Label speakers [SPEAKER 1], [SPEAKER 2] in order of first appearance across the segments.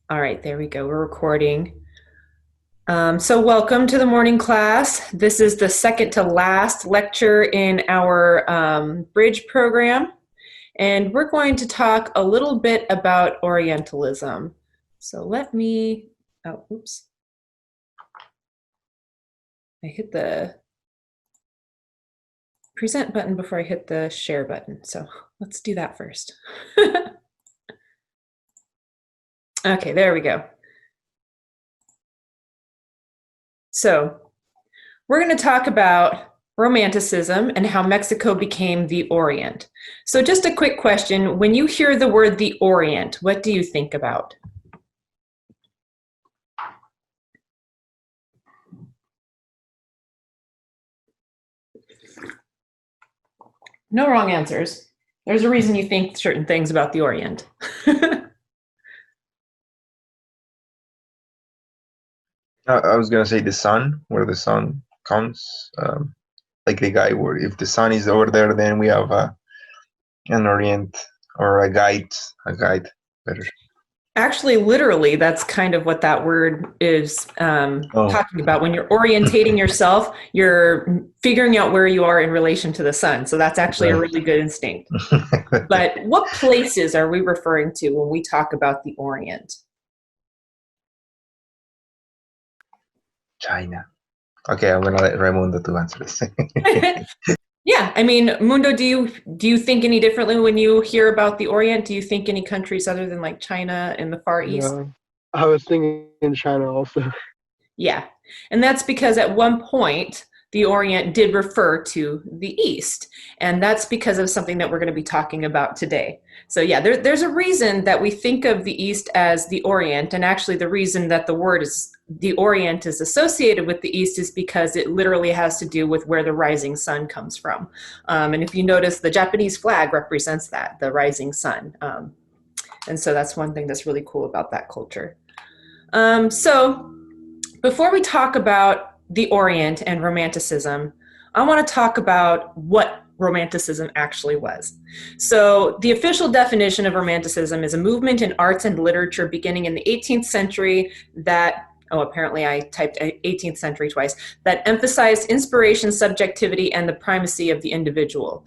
[SPEAKER 1] All right, there we go. We're recording. So welcome to the morning class. This is the second to last lecture in our bridge program. And we're going to talk a little bit about Orientalism. So oops. I hit the present button before I hit the share button. So let's do that first. Okay, there we go. So we're going to talk about Romanticism and how Mexico became the Orient. So just a quick question. When you hear the word the Orient, what do you think about? No wrong answers. There's a reason you think certain things about the Orient.
[SPEAKER 2] I was gonna say the sun, where the sun comes, like the guy where if the sun is over there, then we have an Orient or a guide better.
[SPEAKER 1] Actually, literally, that's kind of what that word is
[SPEAKER 2] Oh,
[SPEAKER 1] talking about. When you're orientating yourself, you're figuring out where you are in relation to the sun. So that's actually a
[SPEAKER 2] right.
[SPEAKER 1] really good instinct. But what places are we referring to when we talk about the Orient?
[SPEAKER 2] China. Okay, I'm gonna let Raimundo to answer this.
[SPEAKER 1] Yeah, I mean, Mundo, do you think any differently when you hear about the Orient? Do you think any countries other than like China and the Far East?
[SPEAKER 3] Yeah, I was thinking in China also.
[SPEAKER 1] Yeah, and that's because at one point the Orient did refer to the East, and that's because of something that we're going to be talking about today. So yeah, there's a reason that we think of the East as the Orient, and actually the reason that the Orient is associated with the East is because it literally has to do with where the rising sun comes from. And if you notice, the Japanese flag represents that, the rising sun. And so that's one thing that's really cool about that culture. So before we talk about the Orient and Romanticism, I want to talk about what Romanticism actually was. So, the official definition of Romanticism is a movement in arts and literature beginning in the 18th century that, oh, apparently I typed 18th century twice, that emphasized inspiration, subjectivity, and the primacy of the individual.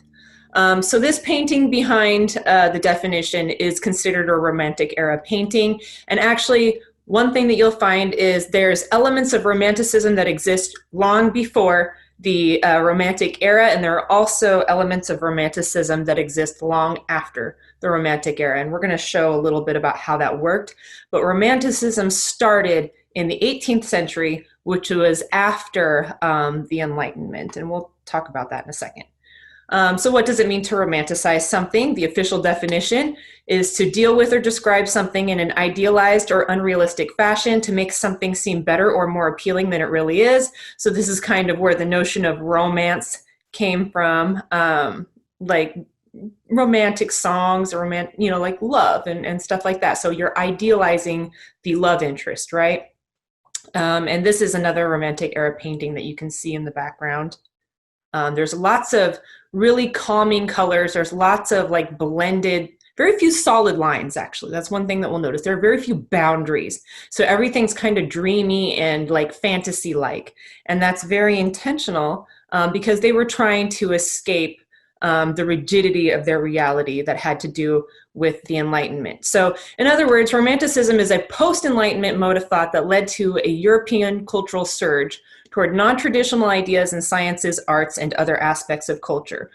[SPEAKER 1] So this painting behind the definition is considered a Romantic era painting, and actually one thing that you'll find is there's elements of Romanticism that exist long before the Romantic era, and there are also elements of Romanticism that exist long after the Romantic era. And we're going to show a little bit about how that worked. But Romanticism started in the 18th century, which was after the Enlightenment. And we'll talk about that in a second. So what does it mean to romanticize something? The official definition is to deal with or describe something in an idealized or unrealistic fashion to make something seem better or more appealing than it really is. So this is kind of where the notion of romance came from, like romantic songs or like love and stuff like that. So you're idealizing the love interest, right? And this is another Romantic era painting that you can see in the background. There's lots of really calming colors. There's lots of like blended, very few solid lines, actually. That's one thing that we'll notice. There are very few boundaries. So everything's kind of dreamy and like fantasy-like. And that's very intentional because they were trying to escape the rigidity of their reality that had to do with the Enlightenment. So, in other words, Romanticism is a post-Enlightenment mode of thought that led to a European cultural surge toward non-traditional ideas in sciences, arts, and other aspects of culture.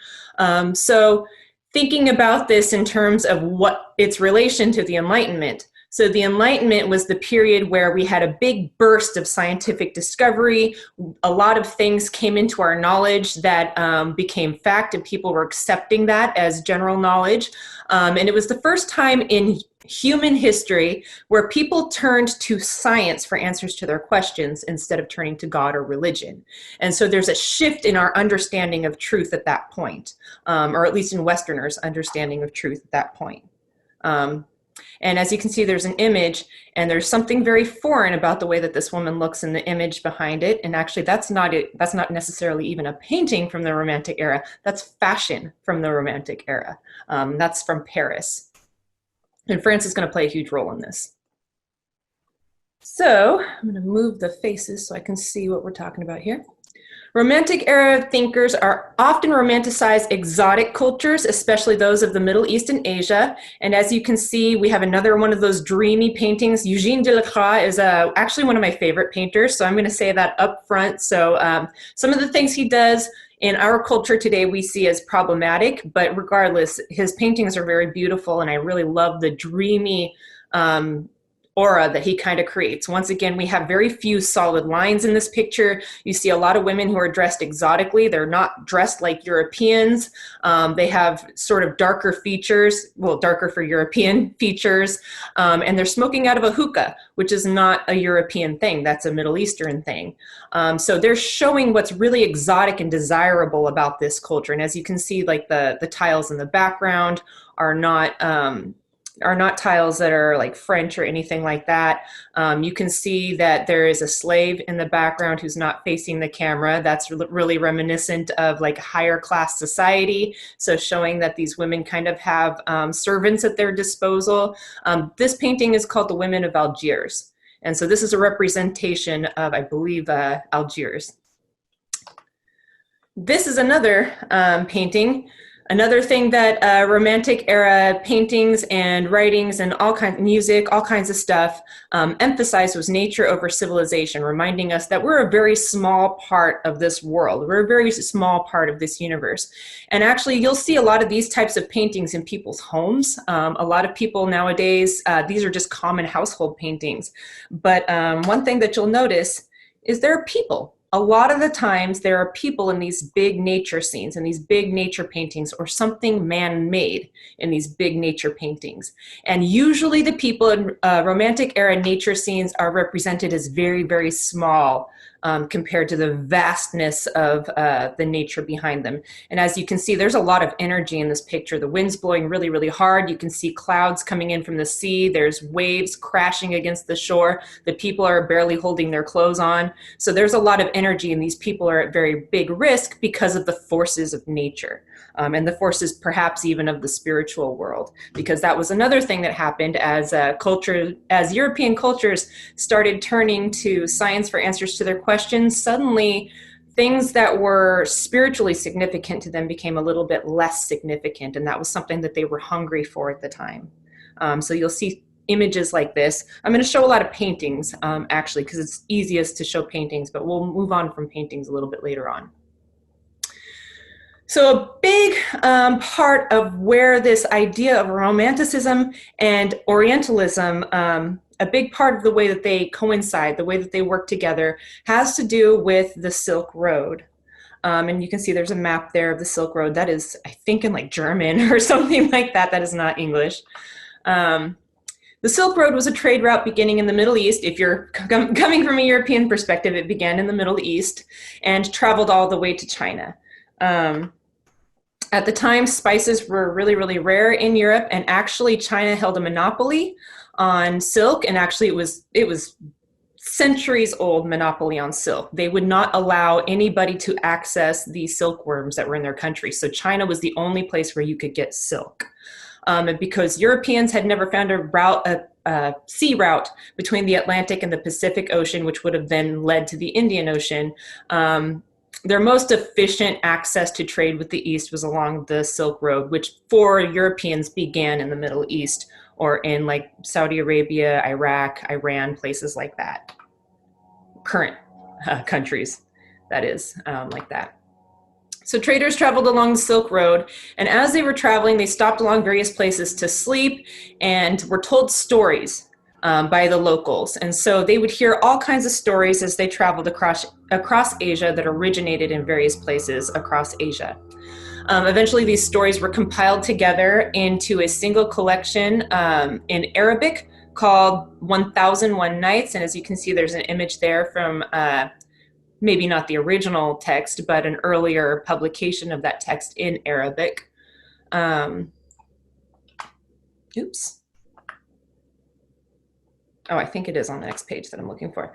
[SPEAKER 1] So thinking about this in terms of what its relation to the Enlightenment. So the Enlightenment was the period where we had a big burst of scientific discovery. A lot of things came into our knowledge that became fact, and people were accepting that as general knowledge. And it was the first time in human history where people turned to science for answers to their questions instead of turning to God or religion. And so there's a shift in our understanding of truth at that point, or at least in Westerners' understanding of truth at that point. And as you can see, there's an image, and there's something very foreign about the way that this woman looks in the image behind it. And actually, that's not necessarily even a painting from the Romantic era. That's fashion from the Romantic era. That's from Paris. And France is going to play a huge role in this. So I'm going to move the faces so I can see what we're talking about here. Romantic era thinkers are often romanticized exotic cultures, especially those of the Middle East and Asia. And as you can see, we have another one of those dreamy paintings. Eugène Delacroix is actually one of my favorite painters, so I'm going to say that up front. So some of the things he does in our culture today we see as problematic, but regardless, his paintings are very beautiful, and I really love the dreamy aura that he kind of creates. Once again, we have very few solid lines in this picture. You see a lot of women who are dressed exotically. They're not dressed like Europeans. They have sort of darker features, well, darker for European features, and they're smoking out of a hookah, which is not a European thing. That's a Middle Eastern thing. So they're showing what's really exotic and desirable about this culture. And as you can see, like the tiles in the background are not tiles that are like French or anything like that. You can see that there is a slave in the background who's not facing the camera. That's really reminiscent of like higher class society. So showing that these women kind of have servants at their disposal. This painting is called The Women of Algiers. And so this is a representation of, I believe, Algiers. This is another painting. Another thing that Romantic era paintings and writings and all kinds of music, all kinds of stuff emphasized was nature over civilization, reminding us that we're a very small part of this world. We're a very small part of this universe. And actually, you'll see a lot of these types of paintings in people's homes. A lot of people nowadays, these are just common household paintings. But one thing that you'll notice is there are people. A lot of the times there are people in these big nature scenes, in these big nature paintings, or something man-made in these big nature paintings. And usually the people in Romantic era nature scenes are represented as very, very small compared to the vastness of the nature behind them. And as you can see, there's a lot of energy in this picture. The wind's blowing really, really hard. You can see clouds coming in from the sea. There's waves crashing against the shore. The people are barely holding their clothes on. So there's a lot of energy, and these people are at very big risk because of the forces of nature. And the forces perhaps even of the spiritual world, because that was another thing that happened as European cultures started turning to science for answers to their questions. Suddenly, things that were spiritually significant to them became a little bit less significant, and that was something that they were hungry for at the time. So you'll see images like this. I'm going to show a lot of paintings, actually, because it's easiest to show paintings, but we'll move on from paintings a little bit later on. So a big part of where this idea of Romanticism and Orientalism, a big part of the way that they coincide, the way that they work together, has to do with the Silk Road. And you can see there's a map there of the Silk Road. That is, I think, in like German or something like that. That is not English. The Silk Road was a trade route beginning in the Middle East. If you're coming from a European perspective, it began in the Middle East and traveled all the way to China. At the time, spices were really, really rare in Europe, and actually China held a monopoly on silk, and actually it was centuries old monopoly on silk. They would not allow anybody to access the silkworms that were in their country. So China was the only place where you could get silk. And because Europeans had never found a sea route between the Atlantic and the Pacific Ocean, which would have then led to the Indian Ocean, their most efficient access to trade with the East was along the Silk Road, which for Europeans began in the Middle East, or in like Saudi Arabia, Iraq, Iran, places like that. Current countries, that is, like that. So traders traveled along the Silk Road, and as they were traveling, they stopped along various places to sleep and were told stories by the locals. And so they would hear all kinds of stories as they traveled across Asia that originated in various places across Asia. Eventually, these stories were compiled together into a single collection in Arabic called 1001 Nights. And as you can see, there's an image there from maybe not the original text, but an earlier publication of that text in Arabic. Oops. Oh, I think it is on the next page that I'm looking for.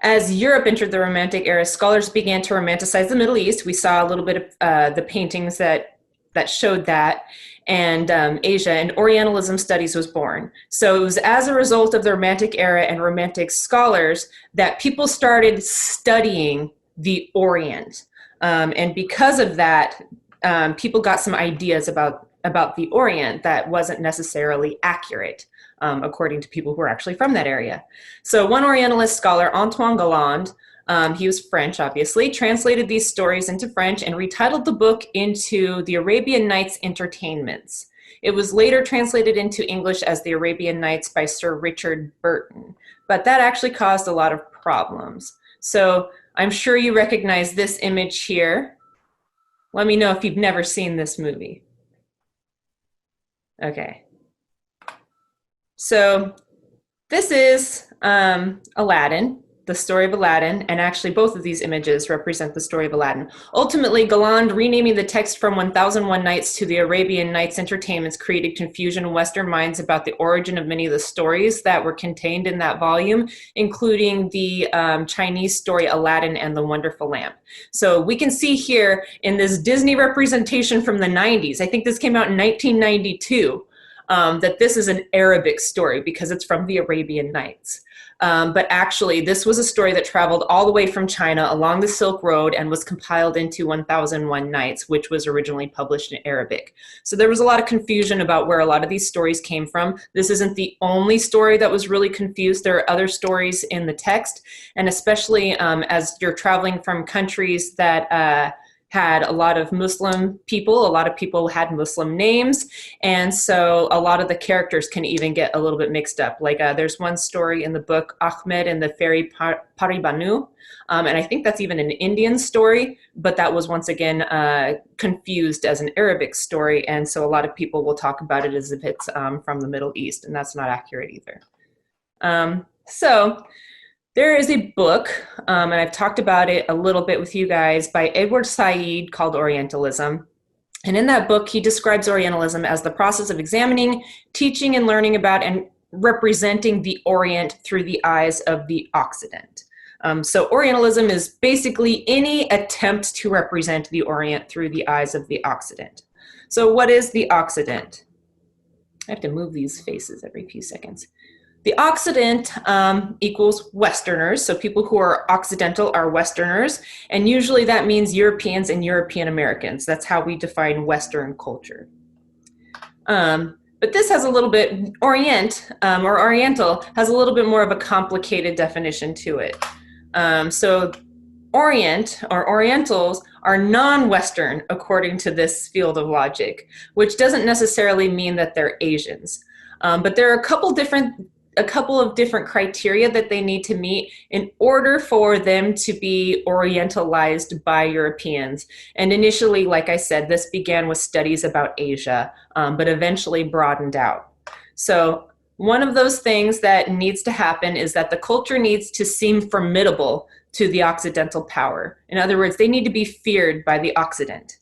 [SPEAKER 1] As Europe entered the Romantic era, scholars began to romanticize the Middle East. We saw a little bit of the paintings that that showed that, and Asia, and Orientalism studies was born. So it was as a result of the Romantic era and Romantic scholars that people started studying the Orient. And because of that, people got some ideas about the Orient that wasn't necessarily accurate, according to people who were actually from that area. So one Orientalist scholar, Antoine Galland, he was French, obviously, translated these stories into French and retitled the book into The Arabian Nights Entertainments. It was later translated into English as The Arabian Nights by Sir Richard Burton, but that actually caused a lot of problems. So I'm sure you recognize this image here. Let me know if you've never seen this movie. Okay. So this is Aladdin, the story of Aladdin, and actually both of these images represent the story of Aladdin. Ultimately, Galland renaming the text from 1001 Nights to the Arabian Nights Entertainments created confusion in Western minds about the origin of many of the stories that were contained in that volume, including the Chinese story Aladdin and the Wonderful Lamp. So we can see here in this Disney representation from the 90s, I think this came out in 1992, that this is an Arabic story because it's from the Arabian Nights. But actually, this was a story that traveled all the way from China along the Silk Road and was compiled into 1001 Nights, which was originally published in Arabic. So there was a lot of confusion about where a lot of these stories came from. This isn't the only story that was really confused. There are other stories in the text, and especially as you're traveling from countries that had a lot of Muslim people. A lot of people had Muslim names. And so a lot of the characters can even get a little bit mixed up. Like there's one story in the book, Ahmed and the Fairy Paribanu. And I think that's even an Indian story, but that was once again confused as an Arabic story. And so a lot of people will talk about it as if it's from the Middle East, and that's not accurate either. So there is a book, and I've talked about it a little bit with you guys, by Edward Said called Orientalism. And in that book, he describes Orientalism as the process of examining, teaching, and learning about and representing the Orient through the eyes of the Occident. So Orientalism is basically any attempt to represent the Orient through the eyes of the Occident. So what is the Occident? I have to move these faces every few seconds. The Occident equals Westerners, so people who are Occidental are Westerners, and usually that means Europeans and European Americans. That's how we define Western culture. But this has a little bit, Orient or Oriental has a little bit more of a complicated definition to it. So Orient or Orientals are non-Western according to this field of logic, which doesn't necessarily mean that they're Asians. But there are a couple of different criteria that they need to meet in order for them to be orientalized by Europeans. And initially, like I said, this began with studies about Asia, but eventually broadened out. So one of those things that needs to happen is that the culture needs to seem formidable to the Occidental power. In other words, they need to be feared by the Occident.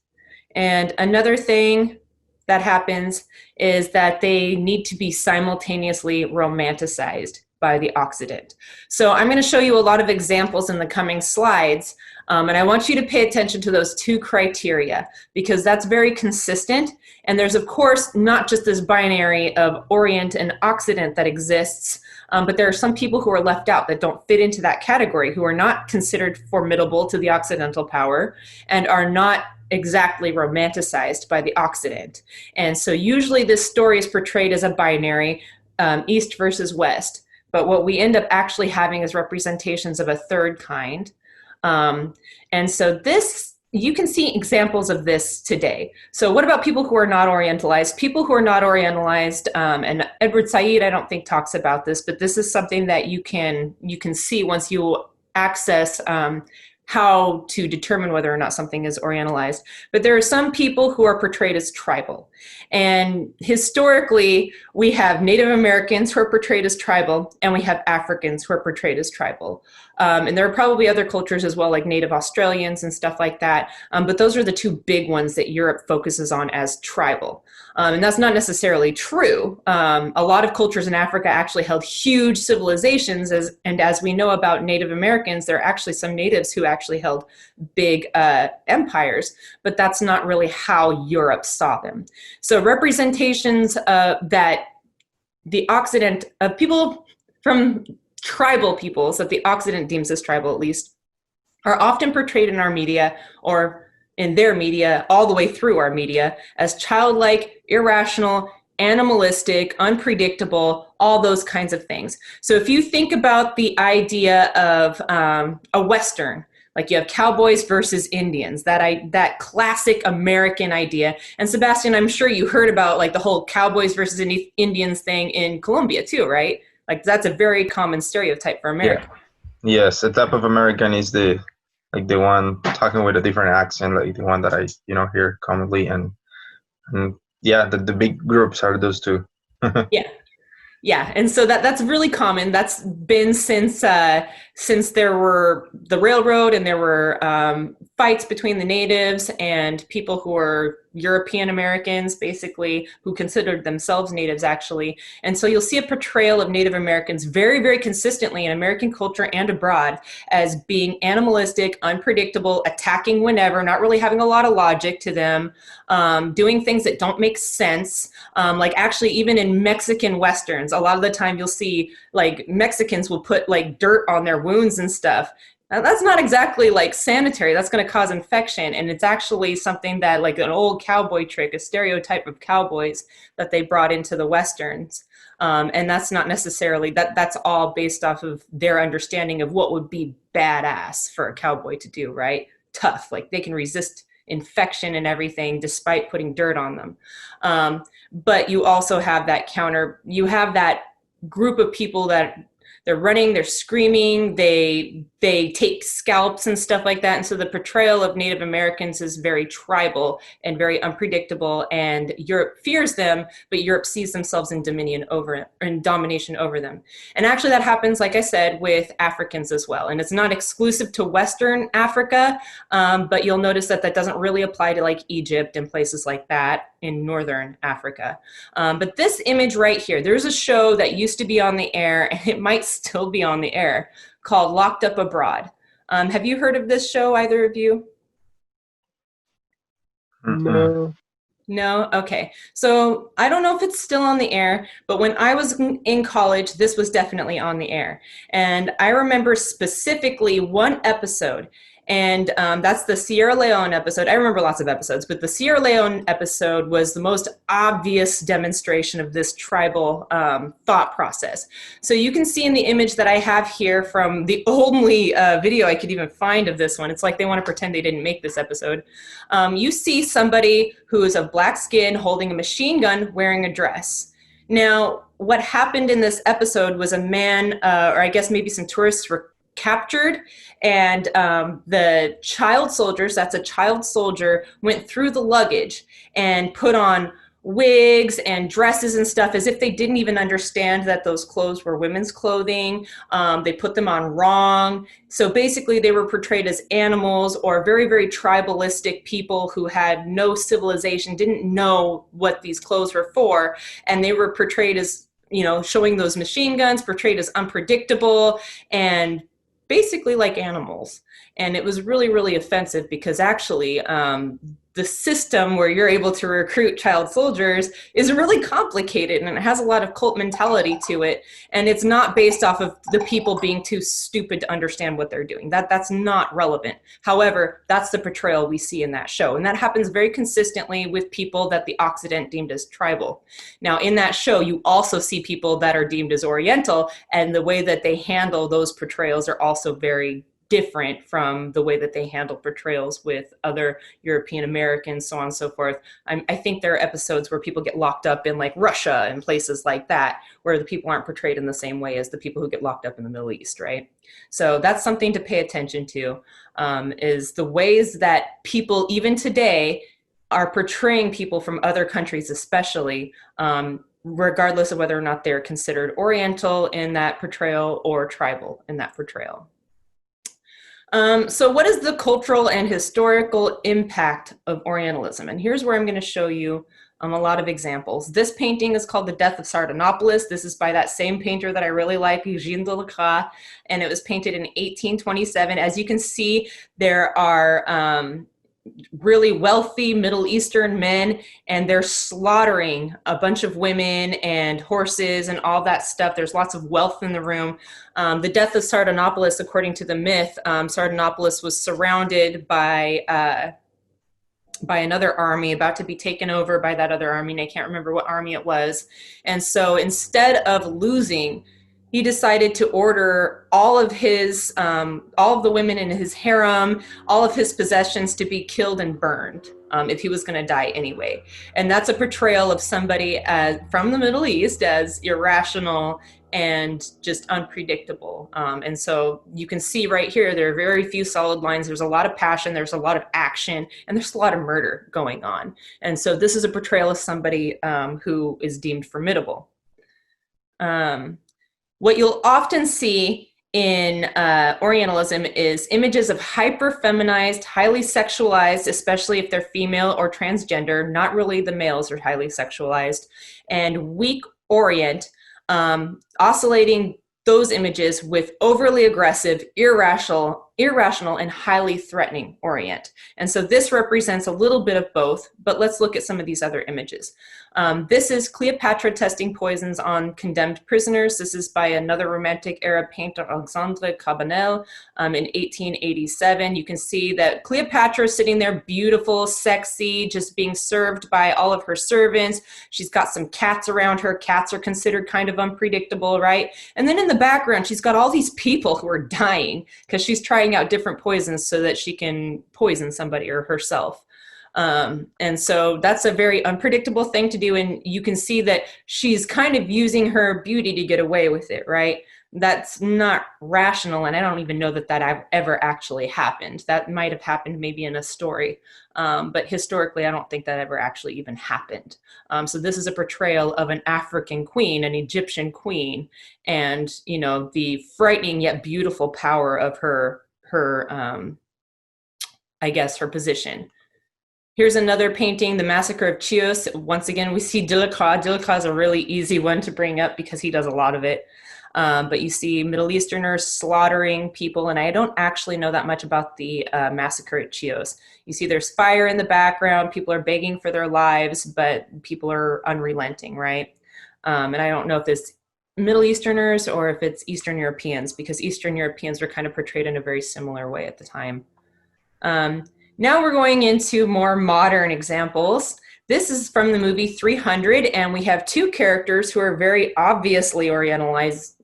[SPEAKER 1] And another thing that happens is that they need to be simultaneously romanticized by the Occident. So I'm going to show you a lot of examples in the coming slides, and I want you to pay attention to those two criteria because that's very consistent. And there's, of course, not just this binary of Orient and Occident that exists, but there are some people who are left out that don't fit into that category, who are not considered formidable to the Occidental power and are not exactly romanticized by the Occident. And so usually this story is portrayed as a binary, East versus West. But what we end up actually having is representations of a third kind. And so this, you can see examples of this today. So what about people who are not Orientalized? People who are not Orientalized, and Edward Said I don't think talks about this, but this is something that you can see once you access how to determine whether or not something is Orientalized. But there are some people who are portrayed as tribal. And historically, we have Native Americans who are portrayed as tribal, and we have Africans who are portrayed as tribal. And there are probably other cultures as well, like Native Australians and stuff like that. But those are the two big ones that Europe focuses on as tribal. And that's not necessarily true. A lot of cultures in Africa actually held huge civilizations, and as we know about Native Americans, there are actually some natives who actually held big empires, but that's not really how Europe saw them. So representations that the Occident, of people from tribal peoples, that the Occident deems as tribal at least, are often portrayed in our media, or in their media, all the way through our media, as childlike, irrational, animalistic, unpredictable, all those kinds of things. So if you think about the idea of a Western, like you have cowboys versus Indians, that classic American idea. And Sebastian, I'm sure you heard about like the whole cowboys versus Indians thing in Colombia too, right? Like that's a very common stereotype for America.
[SPEAKER 2] Yeah. Yes, the type of American is the one talking with a different accent, like the one that I hear commonly, and yeah, the big groups are those two.
[SPEAKER 1] Yeah, and so that's really common. That's been since there were the railroad, and there were fights between the natives and people who were European Americans, basically, who considered themselves natives, actually. And so you'll see a portrayal of Native Americans very, very consistently in American culture and abroad as being animalistic, unpredictable, attacking whenever, not really having a lot of logic to them, doing things that don't make sense. Like actually, even in Mexican Westerns, a lot of the time you'll see like Mexicans will put like dirt on their wounds and stuff. Now, that's not exactly like sanitary. That's going to cause infection. And it's actually something that like an old cowboy trick, a stereotype of cowboys that they brought into the Westerns. And that's not necessarily, that's all based off of their understanding of what would be badass for a cowboy to do, right? Tough, like they can resist infection and everything despite putting dirt on them. But you also have you have that group of people that they're running, they're screaming, they take scalps and stuff like that. And so the portrayal of Native Americans is very tribal and very unpredictable, and Europe fears them, but Europe sees themselves in domination over them. And actually that happens, like I said, with Africans as well. And it's not exclusive to Western Africa, but you'll notice that doesn't really apply to like Egypt and places like that in Northern Africa. But this image right here, there's a show that used to be on the air, and it might still be on the air, called Locked Up Abroad. Have you heard of this show, either of you?
[SPEAKER 3] No.
[SPEAKER 1] No? Okay. So I don't know if it's still on the air, but when I was in college, this was definitely on the air. And I remember specifically one episode, and that's the Sierra Leone episode. I remember lots of episodes, but the Sierra Leone episode was the most obvious demonstration of this tribal thought process. So you can see in the image that I have here from the only video I could even find of this one, it's like they want to pretend they didn't make this episode. You see somebody who is of black skin holding a machine gun wearing a dress. Now, what happened in this episode was a man, or I guess maybe some tourists were captured, and the child soldiers, that's a child soldier, went through the luggage and put on wigs and dresses and stuff as if they didn't even understand that those clothes were women's clothing. They put them on wrong. So basically they were portrayed as animals, or very, very tribalistic people who had no civilization, didn't know what these clothes were for, and they were portrayed as, showing those machine guns, portrayed as unpredictable and basically like animals. And it was really, really offensive, because actually the system where you're able to recruit child soldiers is really complicated, and it has a lot of cult mentality to it. And it's not based off of the people being too stupid to understand what they're doing. That's not relevant. However, that's the portrayal we see in that show. And that happens very consistently with people that the Occident deemed as tribal. Now, in that show, you also see people that are deemed as Oriental, and the way that they handle those portrayals are also very different from the way that they handle portrayals with other European Americans, so on and so forth. I think there are episodes where people get locked up in like Russia and places like that, where the people aren't portrayed in the same way as the people who get locked up in the Middle East, right? So that's something to pay attention to, is the ways that people, even today, are portraying people from other countries, especially, regardless of whether or not they're considered Oriental in that portrayal or tribal in that portrayal. So what is the cultural and historical impact of Orientalism? And here's where I'm going to show you a lot of examples. This painting is called The Death of Sardonopoulos. This is by that same painter that I really like, Eugène Delacroix, and it was painted in 1827. As you can see, there are really wealthy Middle Eastern men, and they're slaughtering a bunch of women and horses and all that stuff. There's lots of wealth in the room. The death of Sardonopoulos, according to the myth, Sardonopoulos was surrounded by another army, about to be taken over by that other army, and I can't remember what army it was. And so instead of losing, he decided to order all of the women in his harem, all of his possessions to be killed and burned if he was going to die anyway. And that's a portrayal of somebody from the Middle East as irrational and just unpredictable. And so you can see right here, there are very few solid lines. There's a lot of passion, there's a lot of action, and there's a lot of murder going on. And so this is a portrayal of somebody who is deemed formidable. What you'll often see in Orientalism is images of hyper-feminized, highly sexualized, especially if they're female or transgender, not really the males are highly sexualized, and weak Orient, oscillating those images with overly aggressive, irrational, and highly threatening Orient. And so this represents a little bit of both, but let's look at some of these other images. This is Cleopatra testing poisons on condemned prisoners. This is by another Romantic era painter, Alexandre Cabanel, in 1887. You can see that Cleopatra is sitting there beautiful, sexy, just being served by all of her servants. She's got some cats around her. Cats are considered kind of unpredictable, right? And then in the background, she's got all these people who are dying because she's trying out different poisons so that she can poison somebody or herself. And so that's a very unpredictable thing to do. And you can see that she's kind of using her beauty to get away with it, right? That's not rational. And I don't even know that that ever actually happened. That might have happened maybe in a story. But historically, I don't think that ever actually even happened. So this is a portrayal of an African queen, an Egyptian queen, and, you know, the frightening yet beautiful power of her I guess, her position. Here's another painting, The Massacre of Chios. Once again, we see Delacroix. Delacroix is a really easy one to bring up because he does a lot of it. But you see Middle Easterners slaughtering people, and I don't actually know that much about the Massacre at Chios. You see there's fire in the background, people are begging for their lives, but people are unrelenting, right? And I don't know if it's Middle Easterners or if it's Eastern Europeans, because Eastern Europeans were kind of portrayed in a very similar way at the time. Now we're going into more modern examples. This is from the movie 300, and we have two characters who are very obviously Orientalized,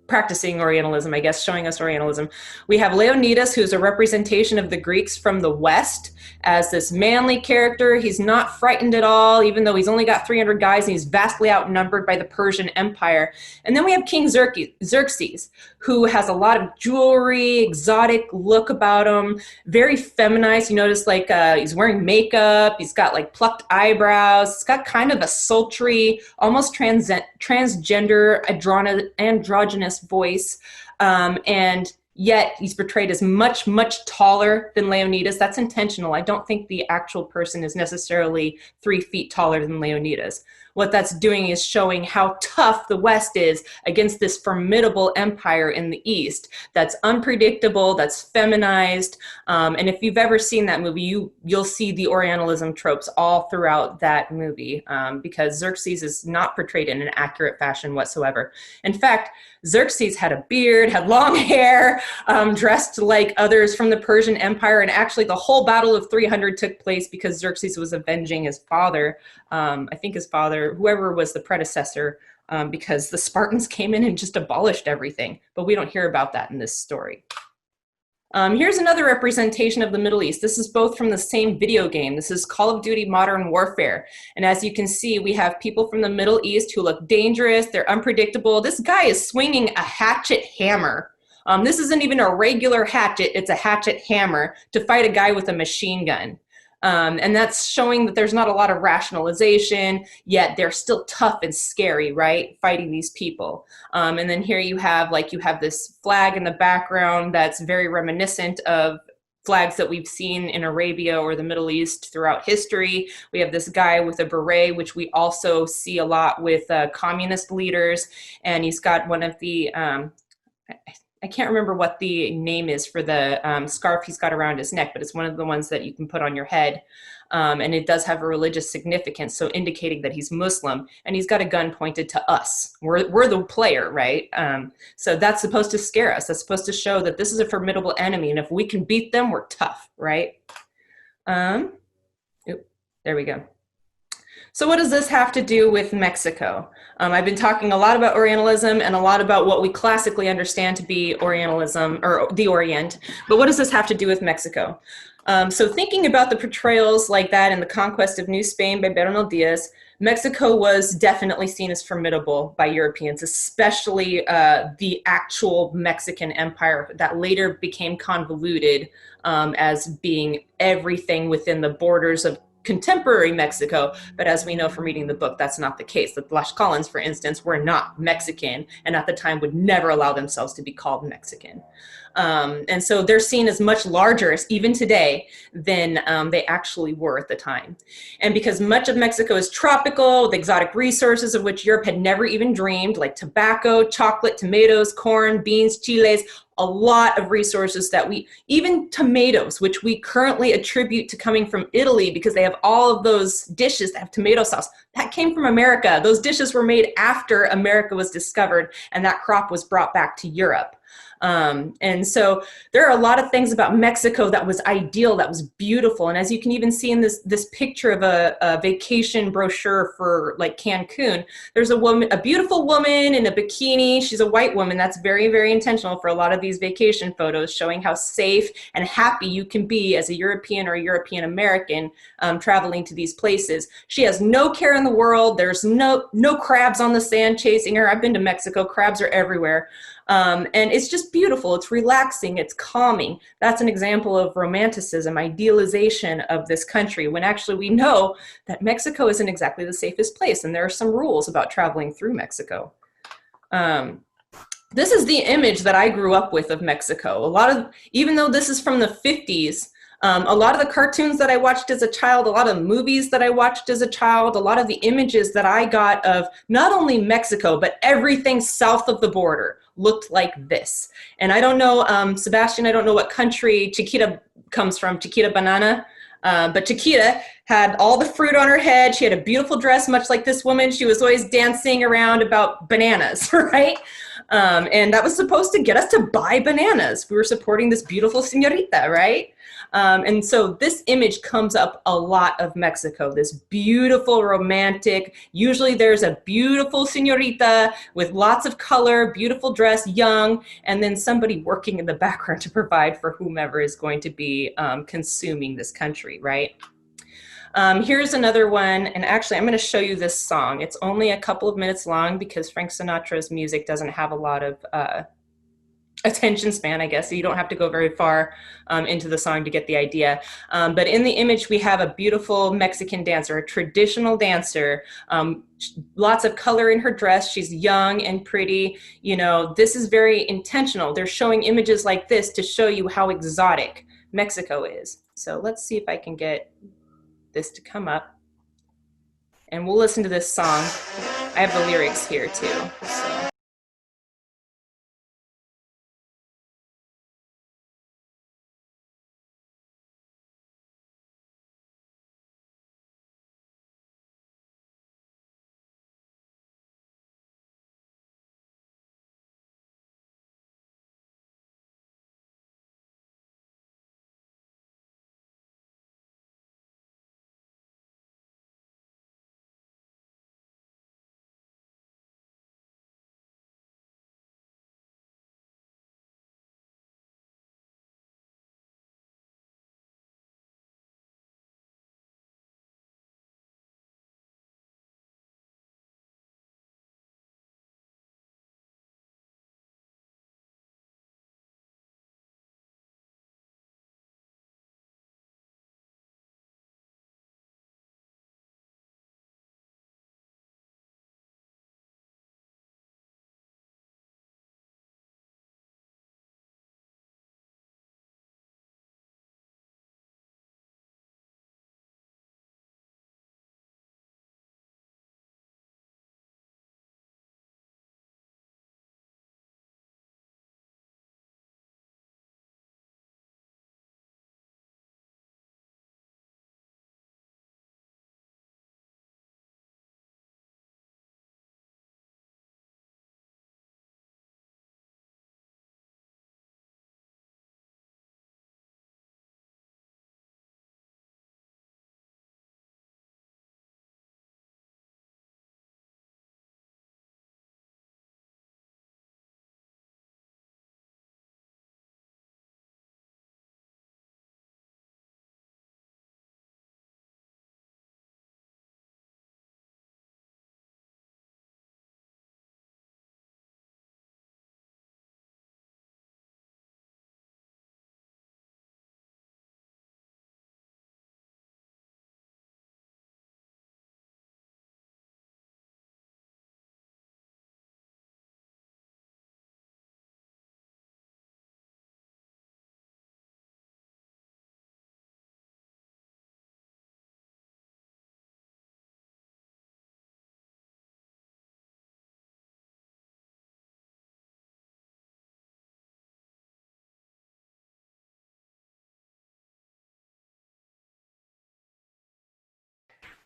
[SPEAKER 1] practicing Orientalism, I guess, showing us Orientalism. We have Leonidas, who's a representation of the Greeks from the West, as this manly character. He's not frightened at all, even though he's only got 300 guys, and he's vastly outnumbered by the Persian Empire. And then we have King Xerxes, who has a lot of jewelry, exotic look about him, very feminized. You notice, like, he's wearing makeup, he's got, like, plucked eyebrows, he's got kind of a sultry, almost transgender, androgynous voice, and yet he's portrayed as much, much taller than Leonidas. That's intentional. I don't think the actual person is necessarily 3 feet taller than Leonidas. What that's doing is showing how tough the West is against this formidable empire in the East that's unpredictable, that's feminized. And if you've ever seen that movie, you'll see the Orientalism tropes all throughout that movie, because Xerxes is not portrayed in an accurate fashion whatsoever. In fact, Xerxes had a beard, had long hair, dressed like others from the Persian Empire, and actually the whole Battle of 300 took place because Xerxes was avenging his father, I think his father, whoever was the predecessor, because the Spartans came in and just abolished everything, but we don't hear about that in this story. Here's another representation of the Middle East. This is both from the same video game. This is Call of Duty Modern Warfare. And as you can see, we have people from the Middle East who look dangerous. They're unpredictable. This guy is swinging a hatchet hammer. This isn't even a regular hatchet. It's a hatchet hammer to fight a guy with a machine gun. And that's showing that there's not a lot of rationalization, yet they're still tough and scary, right? Fighting these people. And then here you have this flag in the background that's very reminiscent of flags that we've seen in Arabia or the Middle East throughout history. We have this guy with a beret, which we also see a lot with communist leaders. And he's got one of the, I can't remember what the name is for the scarf he's got around his neck, but it's one of the ones that you can put on your head. And it does have a religious significance, so indicating that he's Muslim. And he's got a gun pointed to us. We're the player, right? So that's supposed to scare us. That's supposed to show that this is a formidable enemy. And if we can beat them, we're tough, right? There we go. So what does this have to do with Mexico? I've been talking a lot about Orientalism and a lot about what we classically understand to be Orientalism or the Orient, but what does this have to do with Mexico? So thinking about the portrayals like that in The Conquest of New Spain by Bernal Diaz, Mexico was definitely seen as formidable by Europeans, especially the actual Mexican empire that later became convoluted as being everything within the borders of contemporary Mexico, but as we know from reading the book, that's not the case. The Tlaxcalans, for instance, were not Mexican, and at the time would never allow themselves to be called Mexican. And so they're seen as much larger, even today, than they actually were at the time. And because much of Mexico is tropical, with exotic resources of which Europe had never even dreamed, like tobacco, chocolate, tomatoes, corn, beans, chiles, a lot of resources that even tomatoes, which we currently attribute to coming from Italy because they have all of those dishes that have tomato sauce, that came from America. Those dishes were made after America was discovered and that crop was brought back to Europe. And so there are a lot of things about Mexico that was ideal, that was beautiful. And as you can even see in this picture of a vacation brochure for like Cancun, there's a beautiful woman in a bikini. She's a white woman. That's very, very intentional for a lot of these vacation photos, showing how safe and happy you can be as a European or a European American traveling to these places. She has no care in the world. There's no crabs on the sand chasing her. I've been to Mexico. Crabs are everywhere. And it's just beautiful. It's relaxing. It's calming. That's an example of Romanticism, idealization of this country, when actually we know that Mexico isn't exactly the safest place. And there are some rules about traveling through Mexico. This is the image that I grew up with of Mexico. Even though this is from the 50s, a lot of the cartoons that I watched as a child, a lot of movies that I watched as a child, a lot of the images that I got of not only Mexico, but everything south of the border looked like this. And I don't know, Sebastian, I don't know what country Chiquita comes from, Chiquita banana. But Chiquita had all the fruit on her head. She had a beautiful dress, much like this woman. She was always dancing around about bananas, right? And that was supposed to get us to buy bananas. We were supporting this beautiful señorita, right? And so this image comes up a lot of Mexico, this beautiful romantic, usually there's a beautiful señorita with lots of color, beautiful dress, young, and then somebody working in the background to provide for whomever is going to be consuming this country, right? Here's another one, and actually I'm going to show you this song. It's only a couple of minutes long because Frank Sinatra's music doesn't have a lot of attention span, I guess, so you don't have to go very far into the song to get the idea. But in the image, we have a beautiful Mexican dancer, a traditional dancer, lots of color in her dress. She's young and pretty. You know, this is very intentional. They're showing images like this to show you how exotic Mexico is. So let's see if I can get this to come up. And we'll listen to this song. I have the lyrics here too. So.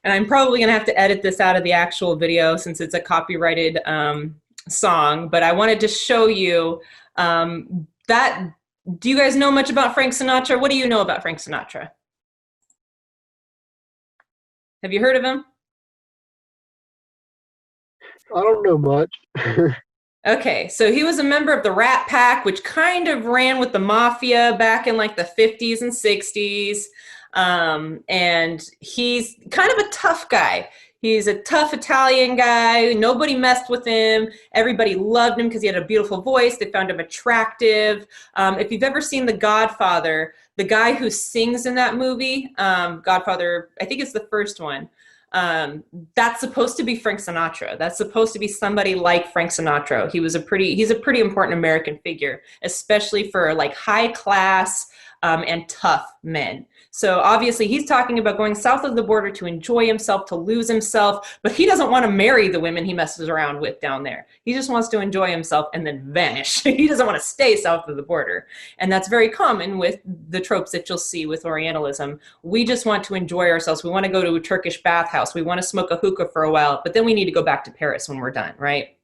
[SPEAKER 1] And I'm probably going to have to edit this out of the actual video since it's a copyrighted song, but I wanted to show you that. Do you guys know much about Frank Sinatra? What do you know about Frank Sinatra? Have you heard of him?
[SPEAKER 3] I don't know much.
[SPEAKER 1] Okay, so he was a member of the Rat Pack, which kind of ran with the mafia back in like the 50s and 60s. And he's kind of a tough guy. He's a tough Italian guy. Nobody messed with him. Everybody loved him because he had a beautiful voice. They found him attractive. If you've ever seen The Godfather, the guy who sings in that movie, Godfather, I think it's the first one, that's supposed to be Frank Sinatra. That's supposed to be somebody like Frank Sinatra. He's a pretty important American figure, especially for like high class and tough men. So obviously he's talking about going south of the border to enjoy himself, to lose himself, but he doesn't want to marry the women he messes around with down there. He just wants to enjoy himself and then vanish. He doesn't want to stay south of the border. And that's very common with the tropes that you'll see with Orientalism. We just want to enjoy ourselves. We want to go to a Turkish bathhouse. We want to smoke a hookah for a while, but then we need to go back to Paris when we're done, right?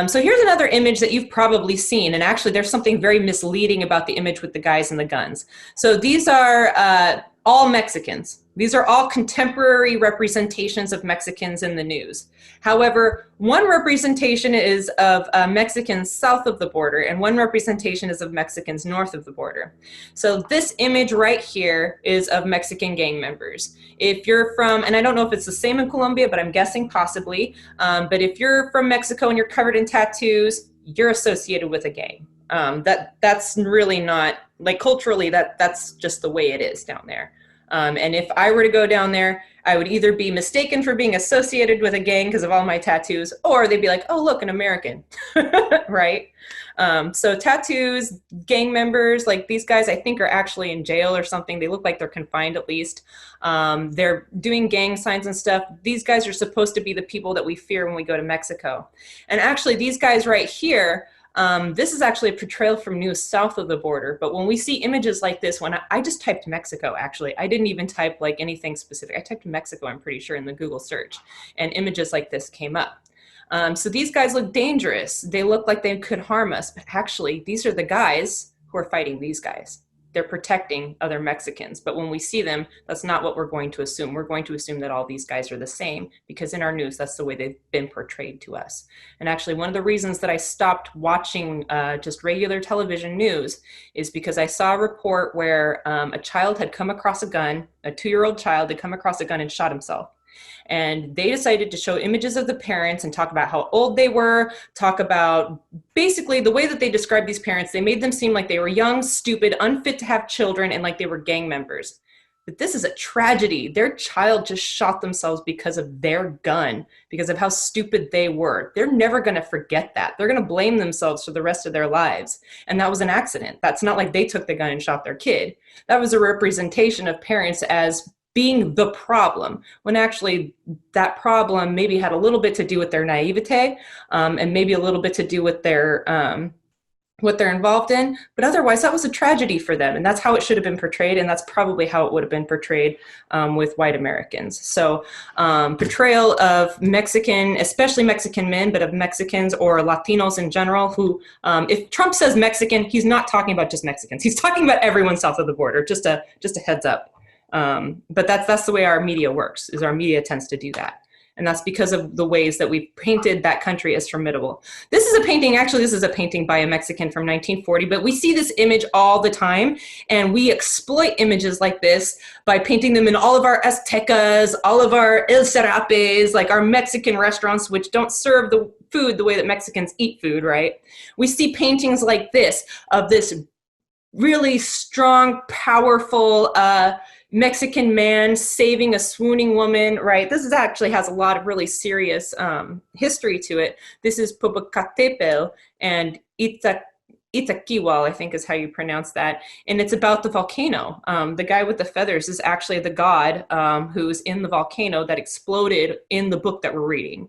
[SPEAKER 1] So here's another image that you've probably seen, and actually there's something very misleading about the image with the guys and the guns. So these are all Mexicans. These are all contemporary representations of Mexicans in the news. However, one representation is of Mexicans south of the border, and one representation is of Mexicans north of the border. So this image right here is of Mexican gang members. If you're from, and I don't know if it's the same in Colombia, but I'm guessing possibly, but if you're from Mexico and you're covered in tattoos, you're associated with a gang. That's really not, like culturally, that's just the way it is down there. And if I were to go down there, I would either be mistaken for being associated with a gang because of all my tattoos, or they'd be like, oh, look, an American, right? So tattoos, gang members, like these guys, I think are actually in jail or something. They look like they're confined at least. They're doing gang signs and stuff. These guys are supposed to be the people that we fear when we go to Mexico. And actually these guys right here, this is actually a portrayal from news south of the border, but when we see images like this, when I just typed Mexico, actually, I didn't even type like anything specific. I typed Mexico, I'm pretty sure, in the Google search, and images like this came up. So these guys look dangerous. They look like they could harm us, but actually, these are the guys who are fighting these guys. They're protecting other Mexicans. But when we see them, that's not what we're going to assume. We're going to assume that all these guys are the same because in our news, that's the way they've been portrayed to us. And actually, one of the reasons that I stopped watching just regular television news is because I saw a report where a child had come across a gun, a 2-year-old child had come across a gun and shot himself. And they decided to show images of the parents and talk about how old they were, talk about basically the way that they described these parents. They made them seem like they were young, stupid, unfit to have children, and like they were gang members. But this is a tragedy. Their child just shot themselves because of their gun, because of how stupid they were. They're never going to forget that. They're going to blame themselves for the rest of their lives. And that was an accident. That's not like they took the gun and shot their kid. That was a representation of parents as being the problem, when actually that problem maybe had a little bit to do with their naivete and maybe a little bit to do with their what they're involved in, but otherwise that was a tragedy for them, and that's how it should have been portrayed, and that's probably how it would have been portrayed with white Americans. So portrayal of Mexican, especially Mexican men, but of Mexicans or Latinos in general, who if Trump says Mexican, he's not talking about just Mexicans, he's talking about everyone south of the border, just a heads up. But that's the way our media works, is our media tends to do that. And that's because of the ways that we've painted that country as formidable. This is a painting, actually this is a painting by a Mexican from 1940, but we see this image all the time, and we exploit images like this by painting them in all of our Aztecas, all of our El Serapes, like our Mexican restaurants, which don't serve the food the way that Mexicans eat food, right? We see paintings like this, of this really strong, powerful, Mexican man saving a swooning woman, right? This is actually has a lot of really serious history to it. This is Popocatépetl and Iztaccíhuatl, I think is how you pronounce that. And it's about the volcano. The guy with the feathers is actually the god who's in the volcano that exploded in the book that we're reading.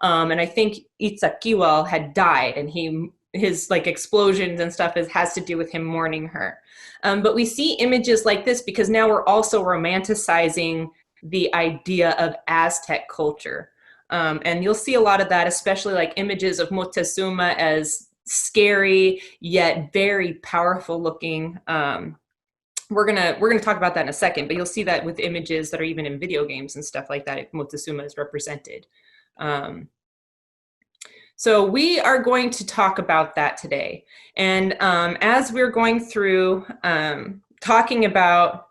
[SPEAKER 1] And I think Iztaccíhuatl had died, and his like explosions and stuff has to do with him mourning her. But we see images like this because now we're also romanticizing the idea of Aztec culture. And you'll see a lot of that, especially like images of Moctezuma as scary yet very powerful looking. We're gonna talk about that in a second, but you'll see that with images that are even in video games and stuff like that, if Moctezuma is represented. So we are going to talk about that today. And as we're going through talking about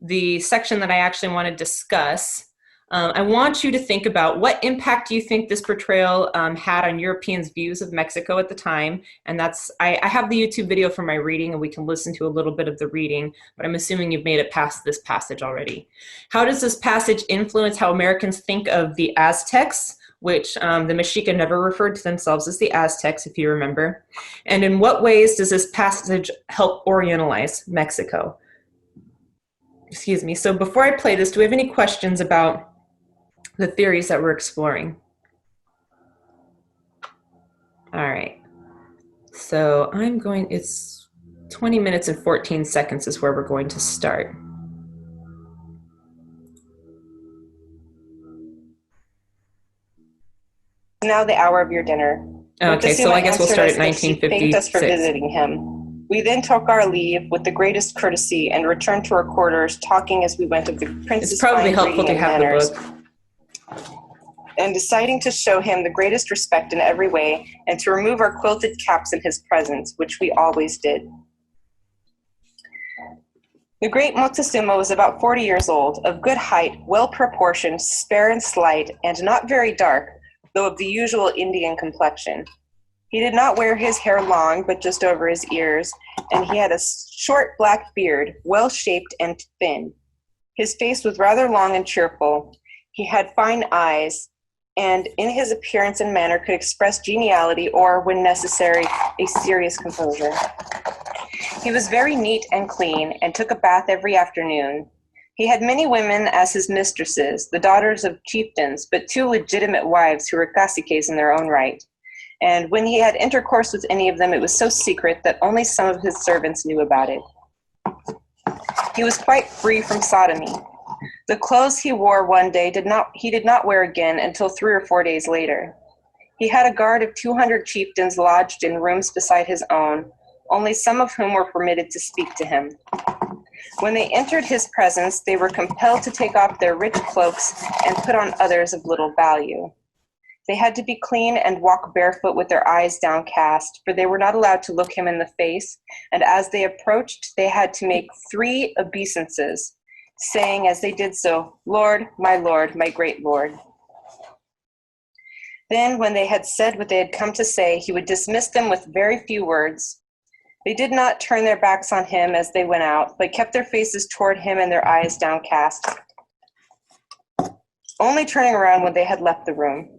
[SPEAKER 1] the section that I actually want to discuss, I want you to think about what impact do you think this portrayal had on Europeans' views of Mexico at the time. And that's, I have the YouTube video for my reading, and we can listen to a little bit of the reading, but I'm assuming you've made it past this passage already. How does this passage influence how Americans think of the Aztecs, which the Mexica never referred to themselves as the Aztecs, if you remember? And in what ways does this passage help Orientalize Mexico? Excuse me. So before I play this, do we have any questions about the theories that we're exploring? All right. So it's 20 minutes and 14 seconds is where we're going to start.
[SPEAKER 4] Now the hour of your dinner.
[SPEAKER 1] Okay, so I guess we'll start at 1956.
[SPEAKER 4] She thanked us for visiting him. We then took our leave with the greatest courtesy and returned to our quarters, talking as we went of the prince's
[SPEAKER 1] It's probably
[SPEAKER 4] fine
[SPEAKER 1] helpful to
[SPEAKER 4] breeding and
[SPEAKER 1] have
[SPEAKER 4] manners,
[SPEAKER 1] the book.
[SPEAKER 4] and deciding to show him the greatest respect in every way and to remove our quilted caps in his presence, which we always did. The great Moctezuma was about 40 years old, of good height, well-proportioned, spare and slight, and not very dark, though of the usual Indian complexion. He did not wear his hair long, but just over his ears, and he had a short black beard, well-shaped and thin. His face was rather long and cheerful. He had fine eyes, and in his appearance and manner could express geniality or, when necessary, a serious composure. He was very neat and clean, and took a bath every afternoon. He had many women as his mistresses, the daughters of chieftains, but 2 legitimate wives who were caciques in their own right. And when he had intercourse with any of them, it was so secret that only some of his servants knew about it. He was quite free from sodomy. The clothes he wore one day he did not wear again until 3 or 4 days later. He had a guard of 200 chieftains lodged in rooms beside his own, only some of whom were permitted to speak to him. When they entered his presence, they were compelled to take off their rich cloaks and put on others of little value. They had to be clean and walk barefoot with their eyes downcast, for they were not allowed to look him in the face, and as they approached, they had to make 3 obeisances, saying as they did so, my great Lord." Then, when they had said what they had come to say, he would dismiss them with very few words. They did not turn their backs on him as they went out, but kept their faces toward him and their eyes downcast, only turning around when they had left the room.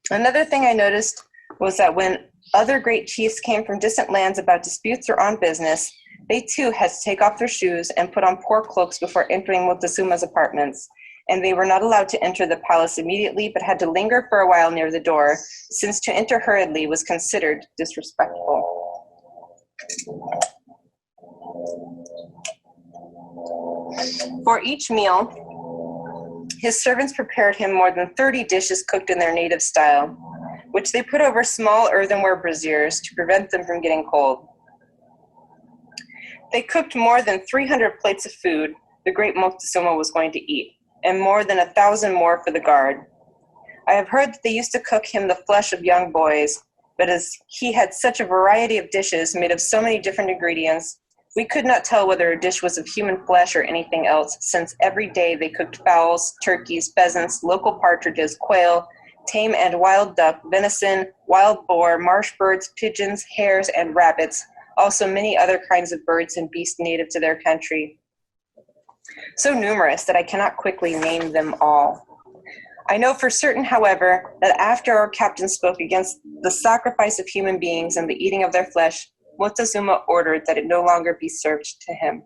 [SPEAKER 4] Another thing I noticed was that when other great chiefs came from distant lands about disputes or on business, they too had to take off their shoes and put on poor cloaks before entering Moctezuma's apartments, and they were not allowed to enter the palace immediately, but had to linger for a while near the door, since to enter hurriedly was considered disrespectful. For each meal, his servants prepared him more than 30 dishes cooked in their native style, which they put over small earthenware braziers to prevent them from getting cold. They cooked more than 300 plates of food the great Moctezuma was going to eat, and more than 1,000 more for the guard. I have heard that they used to cook him the flesh of young boys, but as he had such a variety of dishes made of so many different ingredients, we could not tell whether a dish was of human flesh or anything else, since every day they cooked fowls, turkeys, pheasants, local partridges, quail, tame and wild duck, venison, wild boar, marsh birds, pigeons, hares, and rabbits, also many other kinds of birds and beasts native to their country. So numerous that I cannot quickly name them all. I know for certain, however, that after our captain spoke against the sacrifice of human beings and the eating of their flesh, Moctezuma ordered that it no longer be served to him.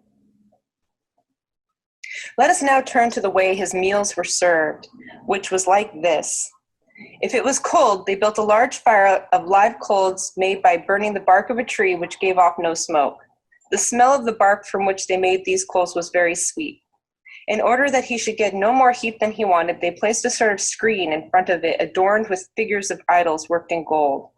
[SPEAKER 4] Let us now turn to the way his meals were served, which was like this. If it was cold, they built a large fire of live coals made by burning the bark of a tree which gave off no smoke. The smell of the bark from which they made these coals was very sweet. In order that he should get no more heat than he wanted, they placed a sort of screen in front of it adorned with figures of idols worked in gold.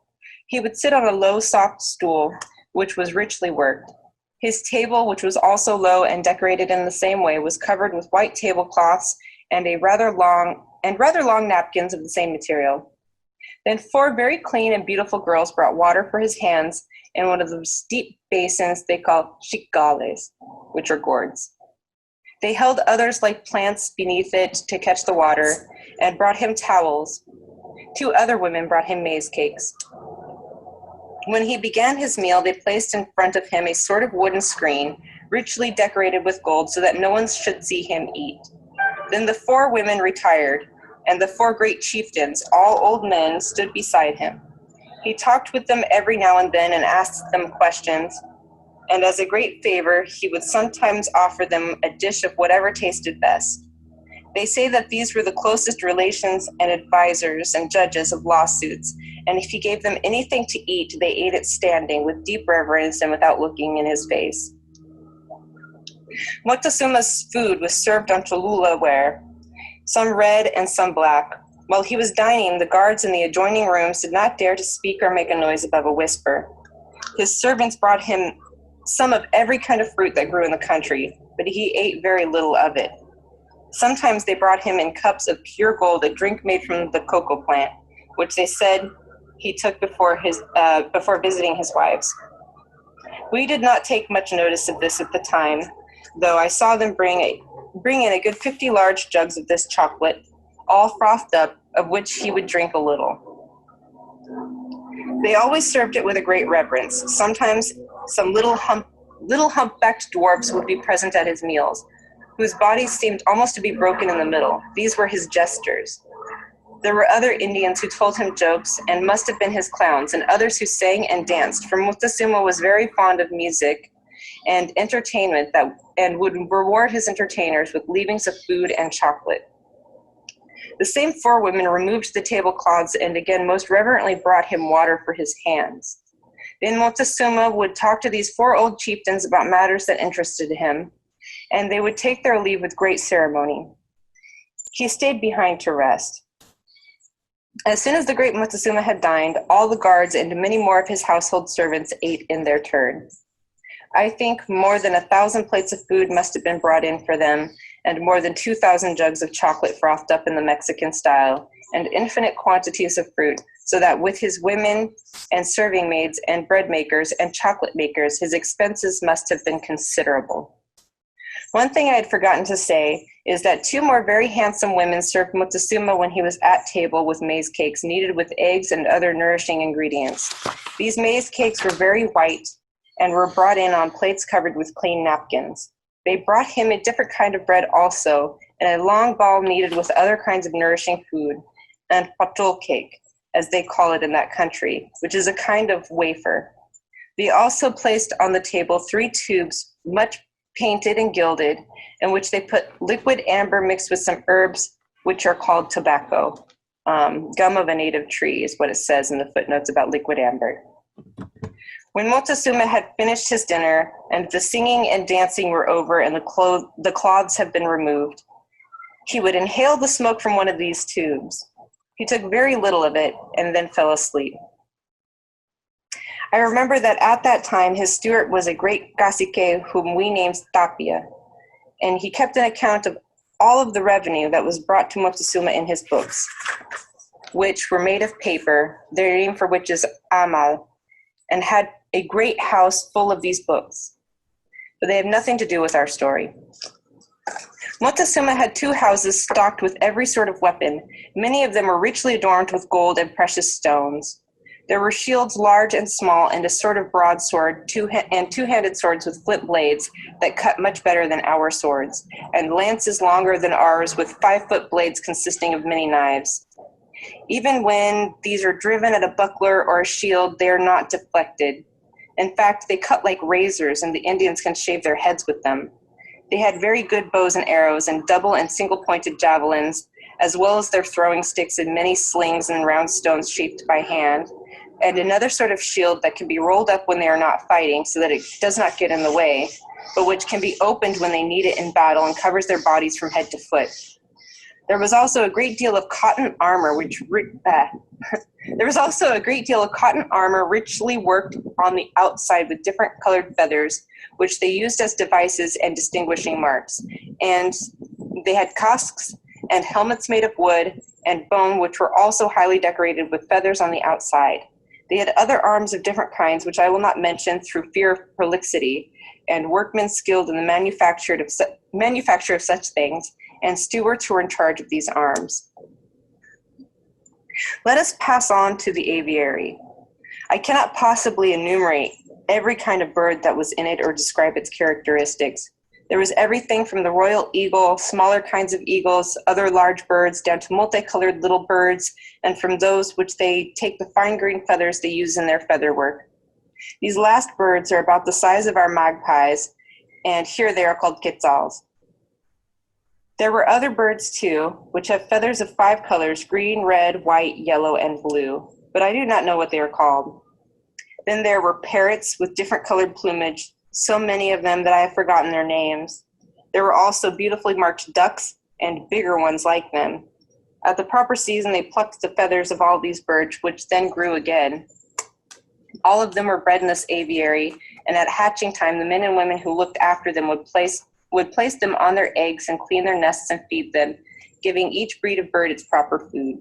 [SPEAKER 4] He would sit on a low, soft stool, which was richly worked. His table, which was also low and decorated in the same way, was covered with white tablecloths and rather long napkins of the same material. Then 4 very clean and beautiful girls brought water for his hands in one of those deep basins they call chicales, which are gourds. They held others like plants beneath it to catch the water, and brought him towels. 2 other women brought him maize cakes. When he began his meal, they placed in front of him a sort of wooden screen, richly decorated with gold, so that no one should see him eat. Then the 4 women retired, and the 4 great chieftains, all old men, stood beside him. He talked with them every now and then and asked them questions, and as a great favor, he would sometimes offer them a dish of whatever tasted best. They say that these were the closest relations and advisors and judges of lawsuits, and if he gave them anything to eat, they ate it standing with deep reverence and without looking in his face. Moctezuma's food was served on Cholula ware, some red and some black. While he was dining, the guards in the adjoining rooms did not dare to speak or make a noise above a whisper. His servants brought him some of every kind of fruit that grew in the country, but he ate very little of it. Sometimes they brought him in cups of pure gold a drink made from the cocoa plant, which they said he took before visiting his wives. We did not take much notice of this at the time, though I saw them bring in a good 50 large jugs of this chocolate, all frothed up, of which he would drink a little. They always served it with a great reverence. Sometimes some little humpbacked dwarfs would be present at his meals, whose bodies seemed almost to be broken in the middle. These were his jesters. There were other Indians who told him jokes and must have been his clowns, and others who sang and danced, for Moctezuma was very fond of music and entertainment and would reward his entertainers with leavings of food and chocolate. The same 4 women removed the tablecloths and again most reverently brought him water for his hands. Then Moctezuma would talk to these 4 old chieftains about matters that interested him, and they would take their leave with great ceremony. He stayed behind to rest. As soon as the great Moctezuma had dined, all the guards and many more of his household servants ate in their turn. I think more than 1,000 plates of food must have been brought in for them, and more than 2,000 jugs of chocolate frothed up in the Mexican style, and infinite quantities of fruit, so that with his women and serving maids and bread makers and chocolate makers, his expenses must have been considerable. One thing I had forgotten to say is that 2 more very handsome women served Moctezuma when he was at table with maize cakes kneaded with eggs and other nourishing ingredients. These maize cakes were very white and were brought in on plates covered with clean napkins. They brought him a different kind of bread also, and a long ball kneaded with other kinds of nourishing food, and patol cake, as they call it in that country, which is a kind of wafer. They also placed on the table 3 tubes, much painted and gilded, in which they put liquid amber mixed with some herbs, which are called tobacco. Gum of a native tree is what it says in the footnotes about liquid amber. When Moctezuma had finished his dinner, and the singing and dancing were over, and the cloths had been removed, he would inhale the smoke from one of these tubes. He took very little of it, and then fell asleep. I remember that at that time his steward was a great cacique whom we named Tapia, and he kept an account of all of the revenue that was brought to Moctezuma in his books, which were made of paper, their name for which is amal, and had a great house full of these books. But they have nothing to do with our story. Moctezuma had 2 houses stocked with every sort of weapon. Many of them were richly adorned with gold and precious stones. There were shields large and small, and a sort of broadsword, and 2-handed swords with flint blades that cut much better than our swords, and lances longer than ours with 5-foot blades consisting of many knives. Even when these are driven at a buckler or a shield, they are not deflected. In fact, they cut like razors, and the Indians can shave their heads with them. They had very good bows and arrows, and double and single-pointed javelins, as well as their throwing sticks and many slings and round stones shaped by hand, and another sort of shield that can be rolled up when they are not fighting so that it does not get in the way, but which can be opened when they need it in battle and covers their bodies from head to foot. There was also a great deal of cotton armor, richly worked on the outside with different colored feathers, which they used as devices and distinguishing marks. And they had casques and helmets made of wood and bone, which were also highly decorated with feathers on the outside. They had other arms of different kinds, which I will not mention through fear of prolixity, and workmen skilled in the manufacture of such things, and stewards who were in charge of these arms. Let us pass on to the aviary. I cannot possibly enumerate every kind of bird that was in it or describe its characteristics. There was everything from the royal eagle, smaller kinds of eagles, other large birds, down to multicolored little birds, and from those which they take the fine green feathers they use in their feather work. These last birds are about the size of our magpies, and here they are called quetzals. There were other birds too, which have feathers of 5 colors, green, red, white, yellow, and blue, but I do not know what they are called. Then there were parrots with different colored plumage, so many of them that I have forgotten their names. There were also beautifully marked ducks and bigger ones like them. At the proper season, they plucked the feathers of all these birds, which then grew again. All of them were bred in this aviary, and at hatching time, the men and women who looked after them would place them on their eggs and clean their nests and feed them, giving each breed of bird its proper food.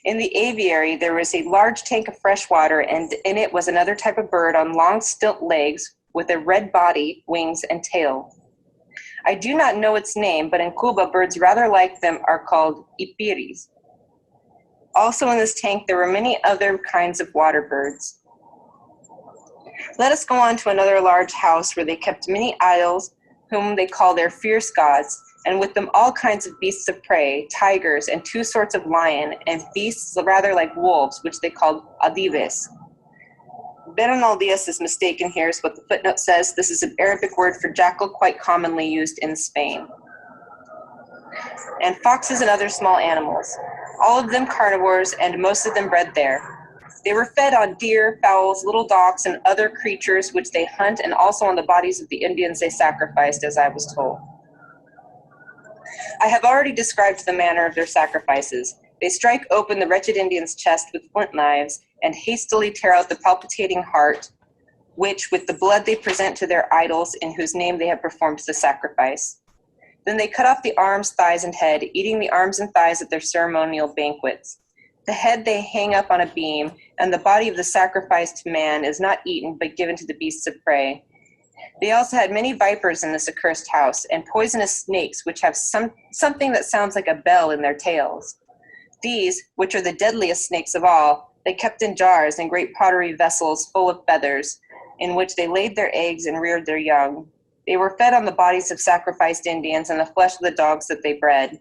[SPEAKER 4] In the aviary, there was a large tank of fresh water, and in it was another type of bird on long stilt legs with a red body, wings, and tail. I do not know its name, but in Cuba, birds rather like them are called ipiris. Also in this tank, there were many other kinds of water birds. Let us go on to another large house where they kept many idols, whom they call their fierce gods, and with them all kinds of beasts of prey, tigers, and 2 sorts of lion, and beasts rather like wolves, which they called adibes. Bernaldias is mistaken here, is what the footnote says. This is an Arabic word for jackal, quite commonly used in Spain. And foxes and other small animals, all of them carnivores, and most of them bred there. They were fed on deer, fowls, little dogs, and other creatures which they hunt, and also on the bodies of the Indians they sacrificed, as I was told. I have already described the manner of their sacrifices. They strike open the wretched Indian's chest with flint knives and hastily tear out the palpitating heart, which with the blood they present to their idols in whose name they have performed the sacrifice. Then they cut off the arms, thighs, and head, eating the arms and thighs at their ceremonial banquets. The head they hang up on a beam, and the body of the sacrificed man is not eaten but given to the beasts of prey. They also had many vipers in this accursed house, and poisonous snakes which have something that sounds like a bell in their tails. These, which are the deadliest snakes of all, they kept in jars and great pottery vessels full of feathers, in which they laid their eggs and reared their young. They were fed on the bodies of sacrificed Indians and the flesh of the dogs that they bred.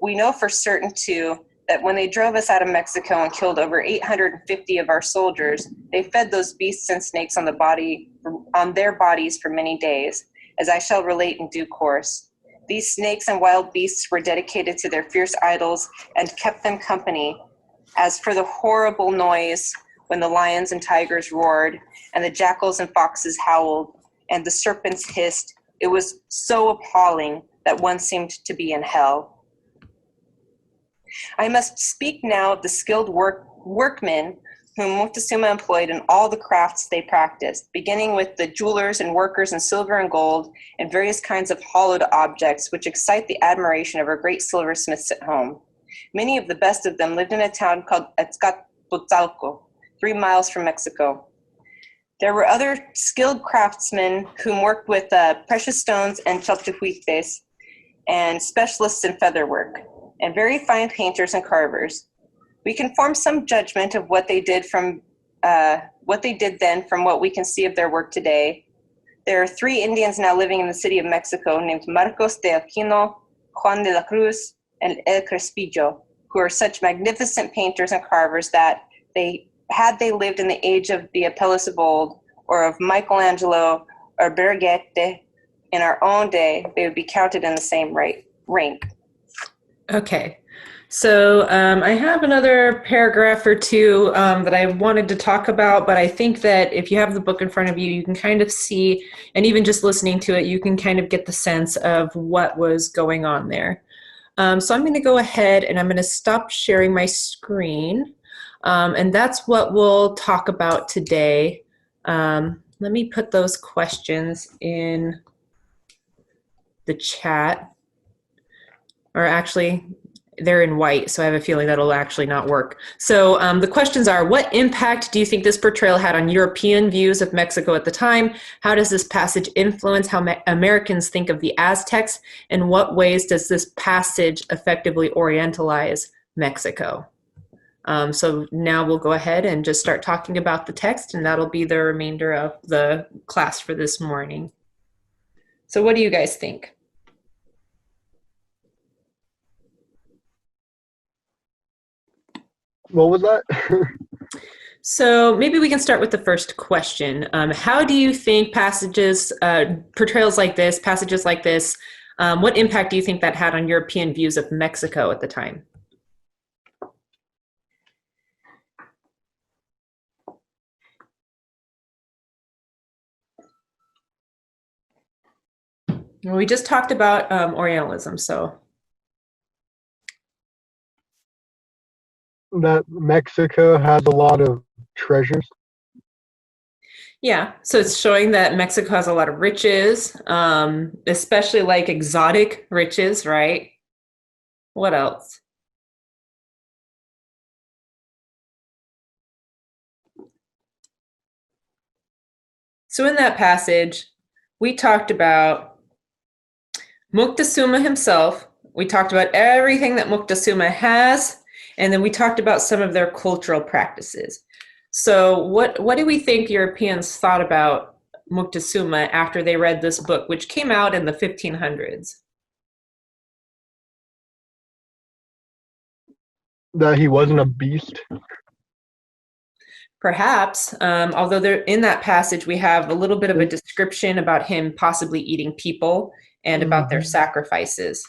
[SPEAKER 4] We know for certain, too, that when they drove us out of Mexico and killed over 850 of our soldiers, they fed those beasts and snakes on their bodies for many days, as I shall relate in due course. These snakes and wild beasts were dedicated to their fierce idols and kept them company. As for the horrible noise when the lions and tigers roared, and the jackals and foxes howled, and the serpents hissed, it was so appalling that one seemed to be in hell. I must speak now of the skilled workmen whom Moctezuma employed in all the crafts they practiced, beginning with the jewelers and workers in silver and gold and various kinds of hollowed objects which excite the admiration of our great silversmiths at home. Many of the best of them lived in a town called Azcapotzalco, 3 miles from Mexico. There were other skilled craftsmen whom worked with precious stones and chalchihuites, and specialists in feather work, and very fine painters and carvers. We can form some judgment of what they did then from what we can see of their work today. There are 3 Indians now living in the city of Mexico named Marcos de Aquino, Juan de la Cruz, and El Crespillo, who are such magnificent painters and carvers that had they lived in the age of the Apelles of old, or of Michelangelo or Bergette in our own day, they would be counted in the same rank.
[SPEAKER 1] Okay, So I have another paragraph or two that I wanted to talk about, but I think that if you have the book in front of you, you can kind of see, and even just listening to it, you can kind of get the sense of what was going on there. So I'm going to go ahead and I'm going to stop sharing my screen, and that's what we'll talk about today. Let me put those questions in the chat, or actually, they're in white, so I have a feeling that'll actually not work. So the questions are, what impact do you think this portrayal had on European views of Mexico at the time? How does this passage influence how Americans think of the Aztecs? In what ways does this passage effectively orientalize Mexico? So now we'll go ahead and just start talking about the text, and that'll be the remainder of the class for this morning. So what do you guys think?
[SPEAKER 3] What was that?
[SPEAKER 1] So maybe we can start with the first question. How do you think passages, portrayals like this, passages like this, what impact do you think that had on European views of Mexico at the time? Well, we just talked about Orientalism, so.
[SPEAKER 3] That Mexico has a lot of treasures.
[SPEAKER 1] Yeah, so it's showing that Mexico has a lot of riches, especially like exotic riches, right? What else? So in that passage, we talked about Moctezuma himself. We talked about everything that Moctezuma has, and then we talked about some of their cultural practices. So what do we think Europeans thought about Moctezuma after they read this book, which came out in the 1500s?
[SPEAKER 3] That he wasn't a beast.
[SPEAKER 1] Perhaps, although there, in that passage we have a little bit of a description about him possibly eating people and about their sacrifices.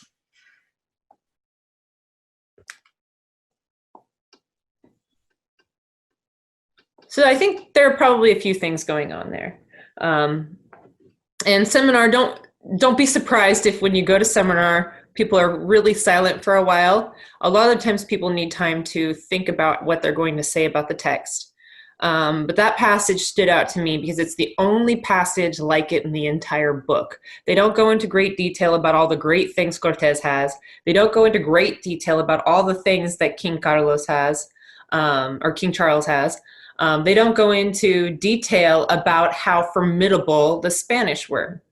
[SPEAKER 1] So I think there are probably a few things going on there. And seminar, don't be surprised if when you go to seminar, people are really silent for a while. A lot of times people need time to think about what they're going to say about the text. But that passage stood out to me because it's the only passage like it in the entire book. They don't go into great detail about all the great things Cortés has. They don't go into great detail about all the things that King Carlos has, or King Charles has. They don't go into detail about how formidable the Spanish were.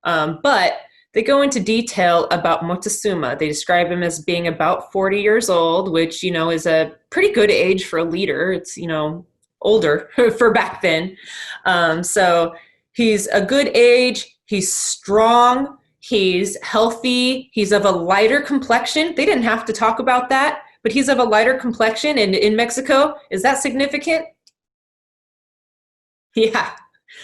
[SPEAKER 1] But they go into detail about Moctezuma. They describe him as being about 40 years old, which, you know, is a pretty good age for a leader. It's, you know, older for back then. So he's a good age. He's strong. He's healthy. He's of a lighter complexion. They didn't have to talk about that, but he's of a lighter complexion. And in Mexico, is that significant? Yeah,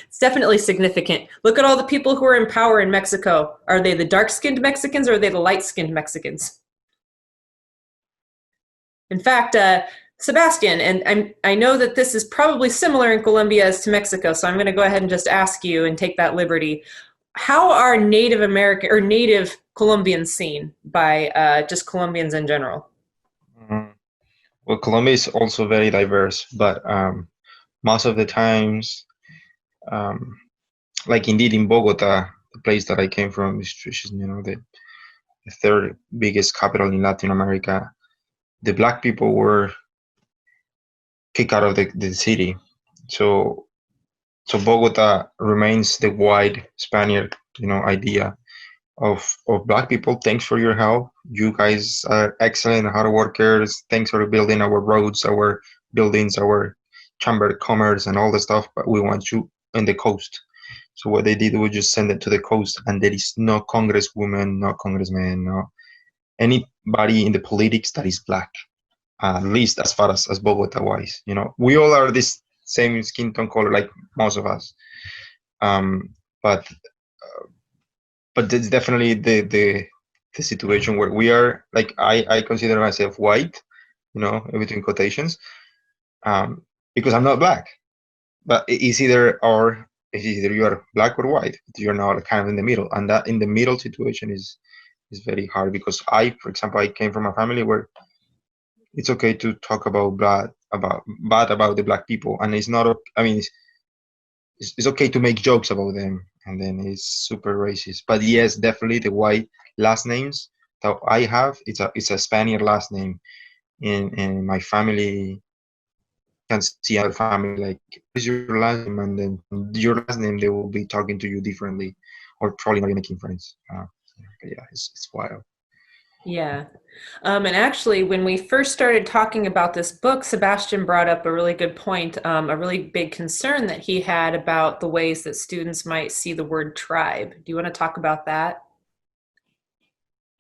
[SPEAKER 1] it's definitely significant. Look at all the people who are in power in Mexico. Are they the dark-skinned Mexicans or are they the light-skinned Mexicans? In fact, Sebastian, and I know that this is probably similar in Colombia as to Mexico, so I'm going to go ahead and just ask you and take that liberty. How are Native American or Native Colombians seen by just Colombians in general?
[SPEAKER 2] Well, Colombia is also very diverse, but most of the times, like indeed in Bogota, the place that I came from, which is, you know, the third biggest capital in Latin America, the black people were kicked out of the city. So Bogota remains the white Spaniard, you know, idea of black people. Thanks for your help. You guys are excellent, hard workers. Thanks for building our roads, our buildings, our chamber of commerce, and all the stuff. But we want you on the coast. So what they did was just send it to the coast, and there is no congresswoman, no congressman, no anybody in the politics that is black. At least as far as Bogota wise, you know, we all are this same skin tone color, like most of us. But it's definitely the the situation where we are, like, I consider myself white, between quotations, because I'm not black. But it's either you are black or white. You're not kind of in the middle, and that in the middle situation is very hard, because for example, I came from a family where it's okay to talk about bad about the black people, and it's not. I mean, it's okay to make jokes about them, and then it's super racist. But yes, definitely the white last names that I have, it's a Spaniard last name. In my family, can see other family like, what is your last name? And then your last name, they will be talking to you differently, or probably not even making friends. Yeah, it's wild.
[SPEAKER 1] Yeah. And actually, when we first started talking about this book, Sebastian brought up a really good point, a really big concern that he had about the ways that students might see the word tribe. Do you want to talk about that?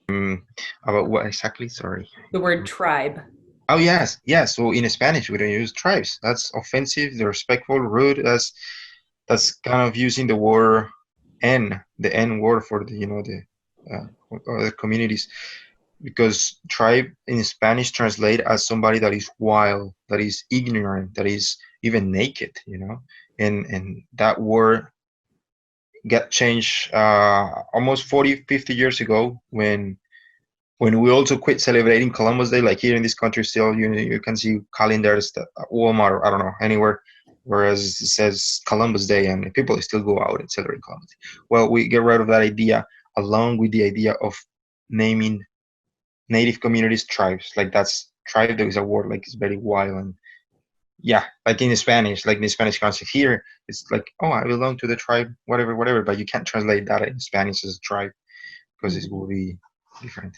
[SPEAKER 2] About what exactly? Sorry.
[SPEAKER 1] The word tribe.
[SPEAKER 2] Oh, yes. So in Spanish, we don't use tribes. That's offensive, disrespectful, rude. That's kind of using the word the N word for the other communities, because tribe in Spanish translate as somebody that is wild, that is ignorant, that is even naked, and that word got changed almost 40, 50 years ago, when we also quit celebrating Columbus Day. Like here in this country, still you can see calendars at Walmart, or I don't know, anywhere, whereas it says Columbus Day, and people still go out and celebrate Columbus Day. Well, we get rid of that idea, along with the idea of naming native communities tribes. Like, that's tribe, there is a word like, it's very wild. And yeah, like in Spanish, like in the Spanish concept here, it's like, oh, I belong to the tribe, whatever, but you can't translate that in Spanish as a tribe, because it will be different.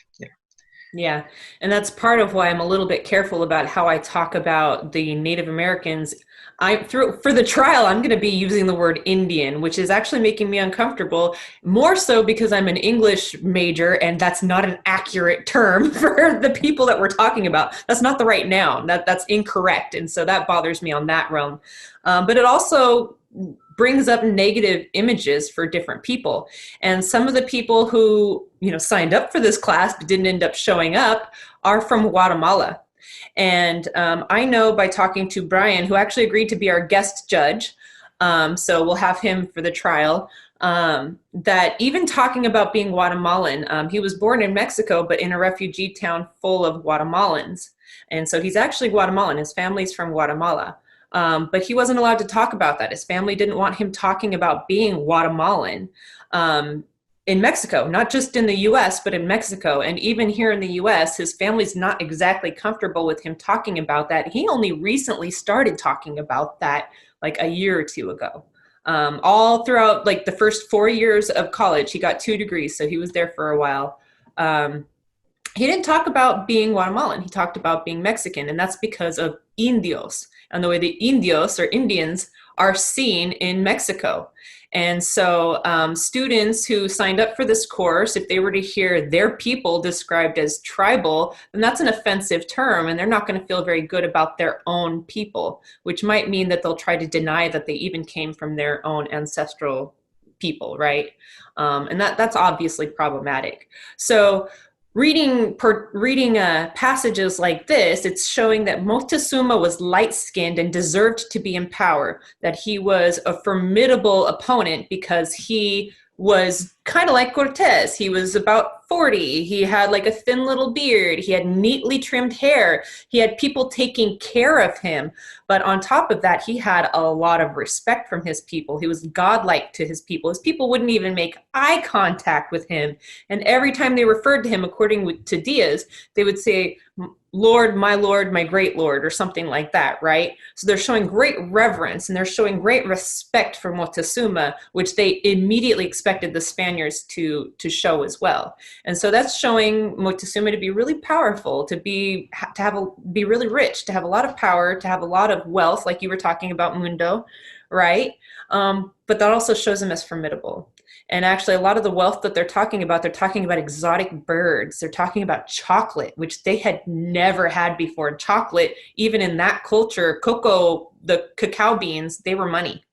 [SPEAKER 1] Yeah, and that's part of why I'm a little bit careful about how I talk about the Native Americans. For the trial, I'm going to be using the word Indian, which is actually making me uncomfortable, more so because I'm an English major, and that's not an accurate term for the people that we're talking about. That's not the right noun. That's incorrect, and so that bothers me on that realm. But it also brings up negative images for different people. And some of the people who, signed up for this class but didn't end up showing up are from Guatemala. And I know by talking to Brian, who actually agreed to be our guest judge, so we'll have him for the trial, that even talking about being Guatemalan, he was born in Mexico, but in a refugee town full of Guatemalans. And so he's actually Guatemalan. His family's from Guatemala. But he wasn't allowed to talk about that. His family didn't want him talking about being Guatemalan in Mexico, not just in the US, but in Mexico. And even here in the US, his family's not exactly comfortable with him talking about that. He only recently started talking about that like a year or two ago. All throughout like the first 4 years of college, he got 2 degrees, so he was there for a while. He didn't talk about being Guatemalan. He talked about being Mexican, and that's because of indios and the way the indios or Indians are seen in Mexico. And so students who signed up for this course, if they were to hear their people described as tribal, then that's an offensive term, and they're not going to feel very good about their own people, which might mean that they'll try to deny that they even came from their own ancestral people, right? And that's obviously problematic. So reading passages like this, it's showing that Moctezuma was light-skinned and deserved to be in power, that he was a formidable opponent because he was kind of like Cortez. He was about 40. He had like a thin little beard. He had neatly trimmed hair. He had people taking care of him. But on top of that, he had a lot of respect from his people. He was godlike to his people. His people wouldn't even make eye contact with him. And every time they referred to him, according to Diaz, they would say, Lord, my great Lord, or something like that, right? So they're showing great reverence and they're showing great respect for Moctezuma, which they immediately expected the Spaniards to show as well. And so that's showing Moctezuma to be really powerful, to be really rich, to have a lot of power, to have a lot of wealth, like you were talking about, Mundo, right? But that also shows him as formidable. And actually, a lot of the wealth that they're talking about exotic birds. They're talking about chocolate, which they had never had before. Chocolate, even in that culture, cocoa, the cacao beans, they were money.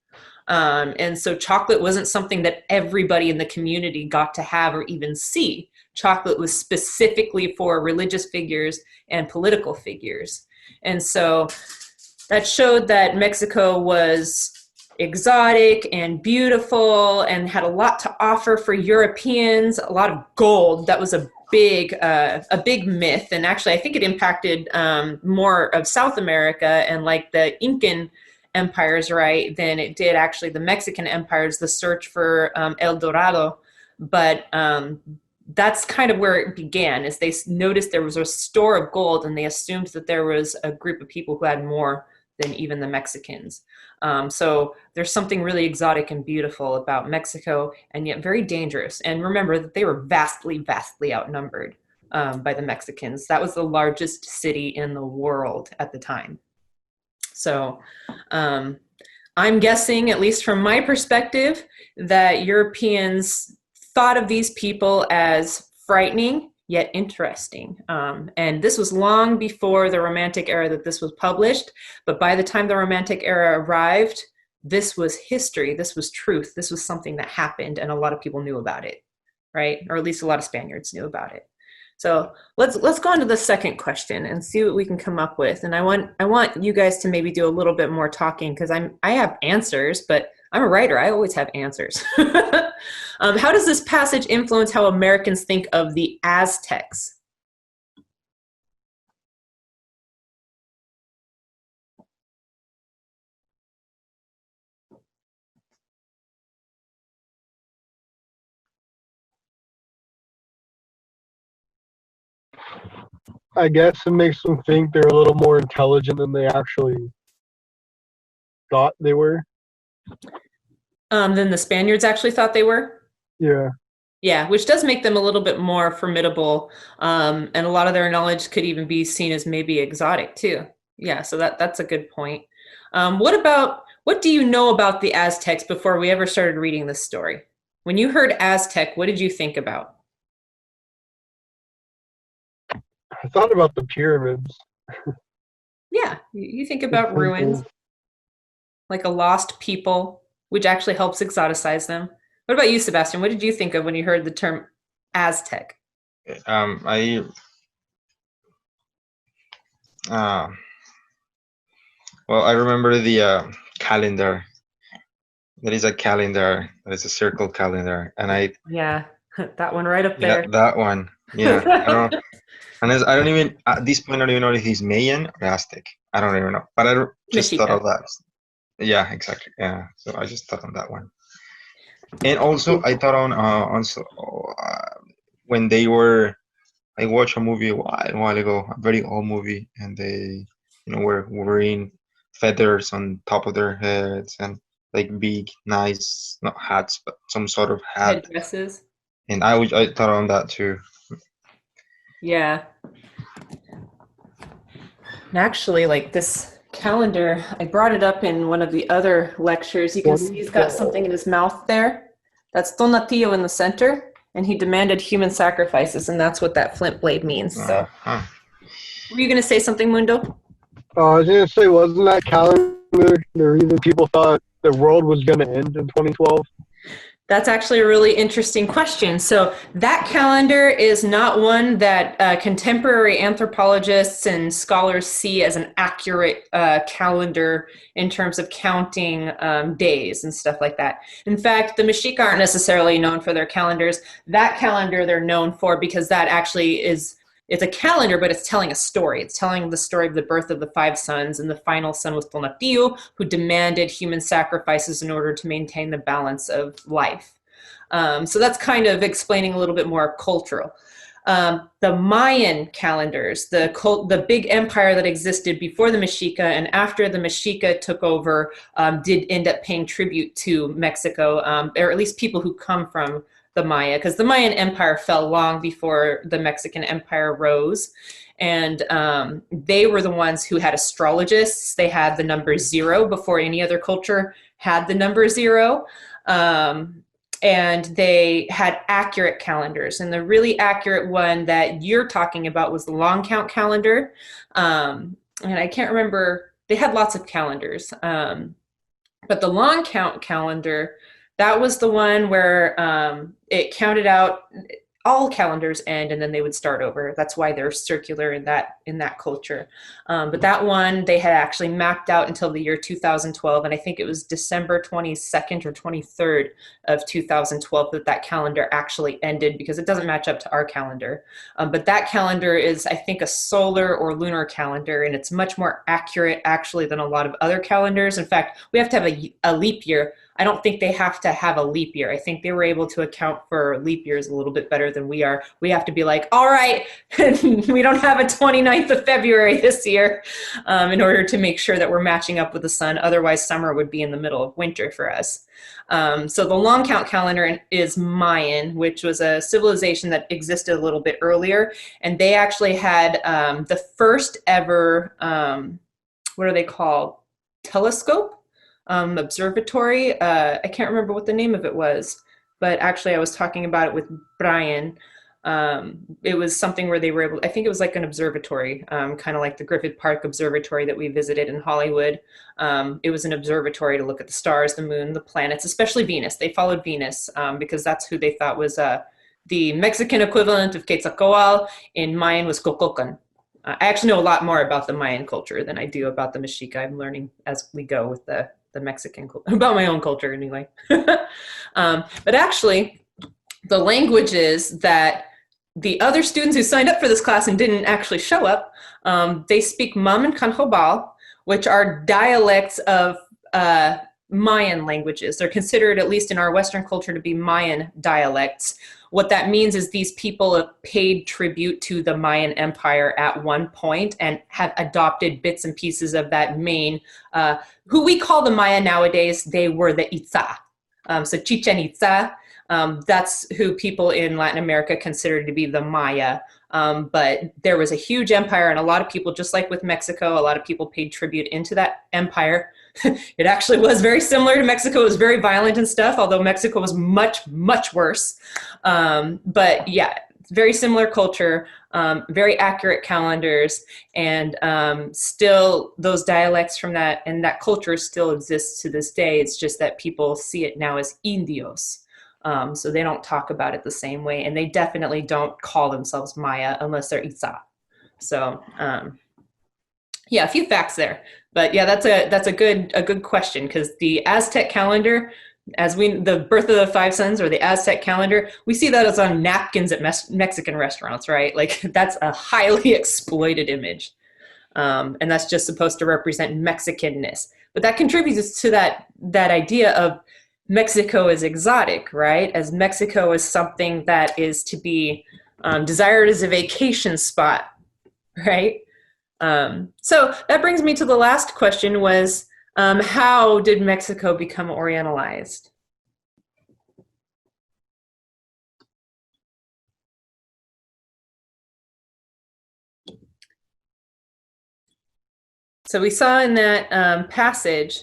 [SPEAKER 1] And so chocolate wasn't something that everybody in the community got to have or even see. chocolate was specifically for religious figures and political figures. And so that showed that Mexico was exotic and beautiful and had a lot to offer for Europeans, a lot of gold. That was a big myth. And actually, I think it impacted more of South America and like the Incan empires, right, than it did actually the Mexican empires, the search for El Dorado. But that's kind of where it began, is they noticed there was a store of gold and they assumed that there was a group of people who had more than even the Mexicans. So there's something really exotic and beautiful about Mexico, and yet very dangerous. And remember that they were vastly, vastly outnumbered by the Mexicans. That was the largest city in the world at the time. So I'm guessing, at least from my perspective, that Europeans thought of these people as frightening yet interesting. And this was long before the Romantic era that this was published, but by the time the Romantic era arrived, this was history, this was truth, this was something that happened, and a lot of people knew about it, right? Or at least a lot of Spaniards knew about it. So let's go on to the second question and see what we can come up with. And I want you guys to maybe do a little bit more talking, because I have answers, but I'm a writer. I always have answers. How does this passage influence how Americans think of the Aztecs?
[SPEAKER 3] I guess it makes them think they're a little more intelligent than they actually thought they were.
[SPEAKER 1] Than the Spaniards actually thought they were?
[SPEAKER 3] Yeah.
[SPEAKER 1] Yeah, which does make them a little bit more formidable, and a lot of their knowledge could even be seen as maybe exotic too. Yeah, so that's a good point. What do you know about the Aztecs before we ever started reading this story? When you heard Aztec, what did you think about?
[SPEAKER 3] I thought about the pyramids.
[SPEAKER 1] Yeah, you think about ruins, like a lost people, which actually helps exoticize them. What about you, Sebastian? What did you think of when you heard the term Aztec?
[SPEAKER 2] I remember the calendar. There is a calendar. That is a circle calendar, and
[SPEAKER 1] Yeah, that one right up there.
[SPEAKER 2] yeah, that one. Yeah, I don't know. And I don't even at this point I don't even know if he's Mayan or Aztec. I don't even know. But I just
[SPEAKER 1] Mexica.
[SPEAKER 2] thought of that. Yeah, exactly. Yeah, so I just thought on that one. And also, I thought on when they were. I watched a movie a while ago, a very old movie, and they, were wearing feathers on top of their heads and like big, nice, not hats, but some sort of hat.
[SPEAKER 1] Headdresses.
[SPEAKER 2] And I thought on that too.
[SPEAKER 1] Yeah. And actually, like this calendar, I brought it up in one of the other lectures. You can see he's got something in his mouth there. That's Donatillo in the center, and he demanded human sacrifices, and that's what that flint blade means. So, were you going to say something, Mundo?
[SPEAKER 3] I was going to say, wasn't that calendar the reason people thought the world was going to end in 2012?
[SPEAKER 1] That's actually a really interesting question. So that calendar is not one that contemporary anthropologists and scholars see as an accurate calendar in terms of counting days and stuff like that. In fact, the Mexica aren't necessarily known for their calendars. That calendar they're known for because that actually it's a calendar, but it's telling a story. It's telling the story of the birth of the 5 sons, and the final son was Donatillo, who demanded human sacrifices in order to maintain the balance of life. So that's kind of explaining a little bit more cultural. The Mayan calendars, the big empire that existed before the Mexica and after the Mexica took over, did end up paying tribute to Mexico, or at least people who come from the Maya, because the Mayan Empire fell long before the Mexican Empire rose. And they were the ones who had astrologists. They had the number 0 before any other culture had the number 0. And they had accurate calendars. And the really accurate one that you're talking about was the long count calendar. And I can't remember, they had lots of calendars. But the long count calendar, that was the one where it counted out all calendars end and then they would start over. That's why they're circular in that culture. But that one they had actually mapped out until the year 2012, and I think it was December 22nd or 23rd of 2012 that calendar actually ended, because it doesn't match up to our calendar. But that calendar is, I think, a solar or lunar calendar, and it's much more accurate actually than a lot of other calendars. In fact, we have to have a leap year. I don't think they have to have a leap year. I think they were able to account for leap years a little bit better than we are. We have to be like, all right, we don't have a 29th of February this year, in order to make sure that we're matching up with the sun. Otherwise, summer would be in the middle of winter for us. So the long count calendar is Mayan, which was a civilization that existed a little bit earlier. And they actually had the first ever, what are they called? Telescope? Observatory. I can't remember what the name of it was, but actually I was talking about it with Brian. It was something where they were able, I think it was like an observatory, kind of like the Griffith Park Observatory that we visited in Hollywood. It was an observatory to look at the stars, the moon, the planets, especially Venus. They followed Venus because that's who they thought was the Mexican equivalent of Quetzalcoatl. In Mayan was Cococan. I actually know a lot more about the Mayan culture than I do about the Mexica. I'm learning as we go with the Mexican culture, about my own culture anyway. But actually, the languages that the other students who signed up for this class and didn't actually show up, they speak Mam and Canjobal, which are dialects of Mayan languages. They're considered, at least in our Western culture, to be Mayan dialects. What that means is these people have paid tribute to the Mayan Empire at one point and have adopted bits and pieces of that main, who we call the Maya nowadays. They were the Itza. So Chichen Itza, that's who people in Latin America consider to be the Maya. But there was a huge empire, and a lot of people, just like with Mexico, a lot of people paid tribute into that empire. It actually was very similar to Mexico. It was very violent and stuff, although Mexico was much, much worse. But yeah, very similar culture, very accurate calendars, and still those dialects from that and that culture still exists to this day. It's just that people see it now as Indios. So they don't talk about it the same way, and they definitely don't call themselves Maya unless they're Itza. So yeah, a few facts there. But yeah, that's a good question, because the Aztec calendar, the birth of the five sons, or the Aztec calendar, we see that as on napkins at Mexican restaurants, right? Like that's a highly exploited image. And that's just supposed to represent Mexicanness. But that contributes to that idea of Mexico is exotic, right? As Mexico is something that is to be desired as a vacation spot, right? So that brings me to the last question, was how did Mexico become Orientalized? So we saw in that passage,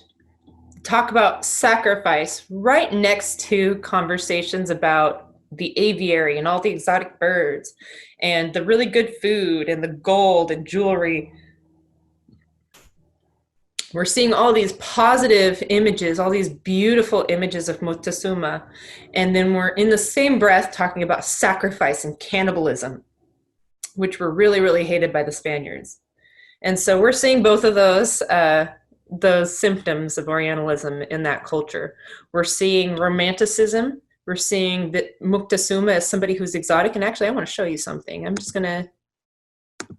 [SPEAKER 1] talk about sacrifice right next to conversations about the aviary and all the exotic birds and the really good food and the gold and jewelry. We're seeing all these positive images, all these beautiful images of Moctezuma. And then we're in the same breath talking about sacrifice and cannibalism, which were really, really hated by the Spaniards. And so we're seeing both of those symptoms of Orientalism in that culture. We're seeing Romanticism. We're seeing that Moctezuma is somebody who's exotic. And actually, I want to show you something. I'm going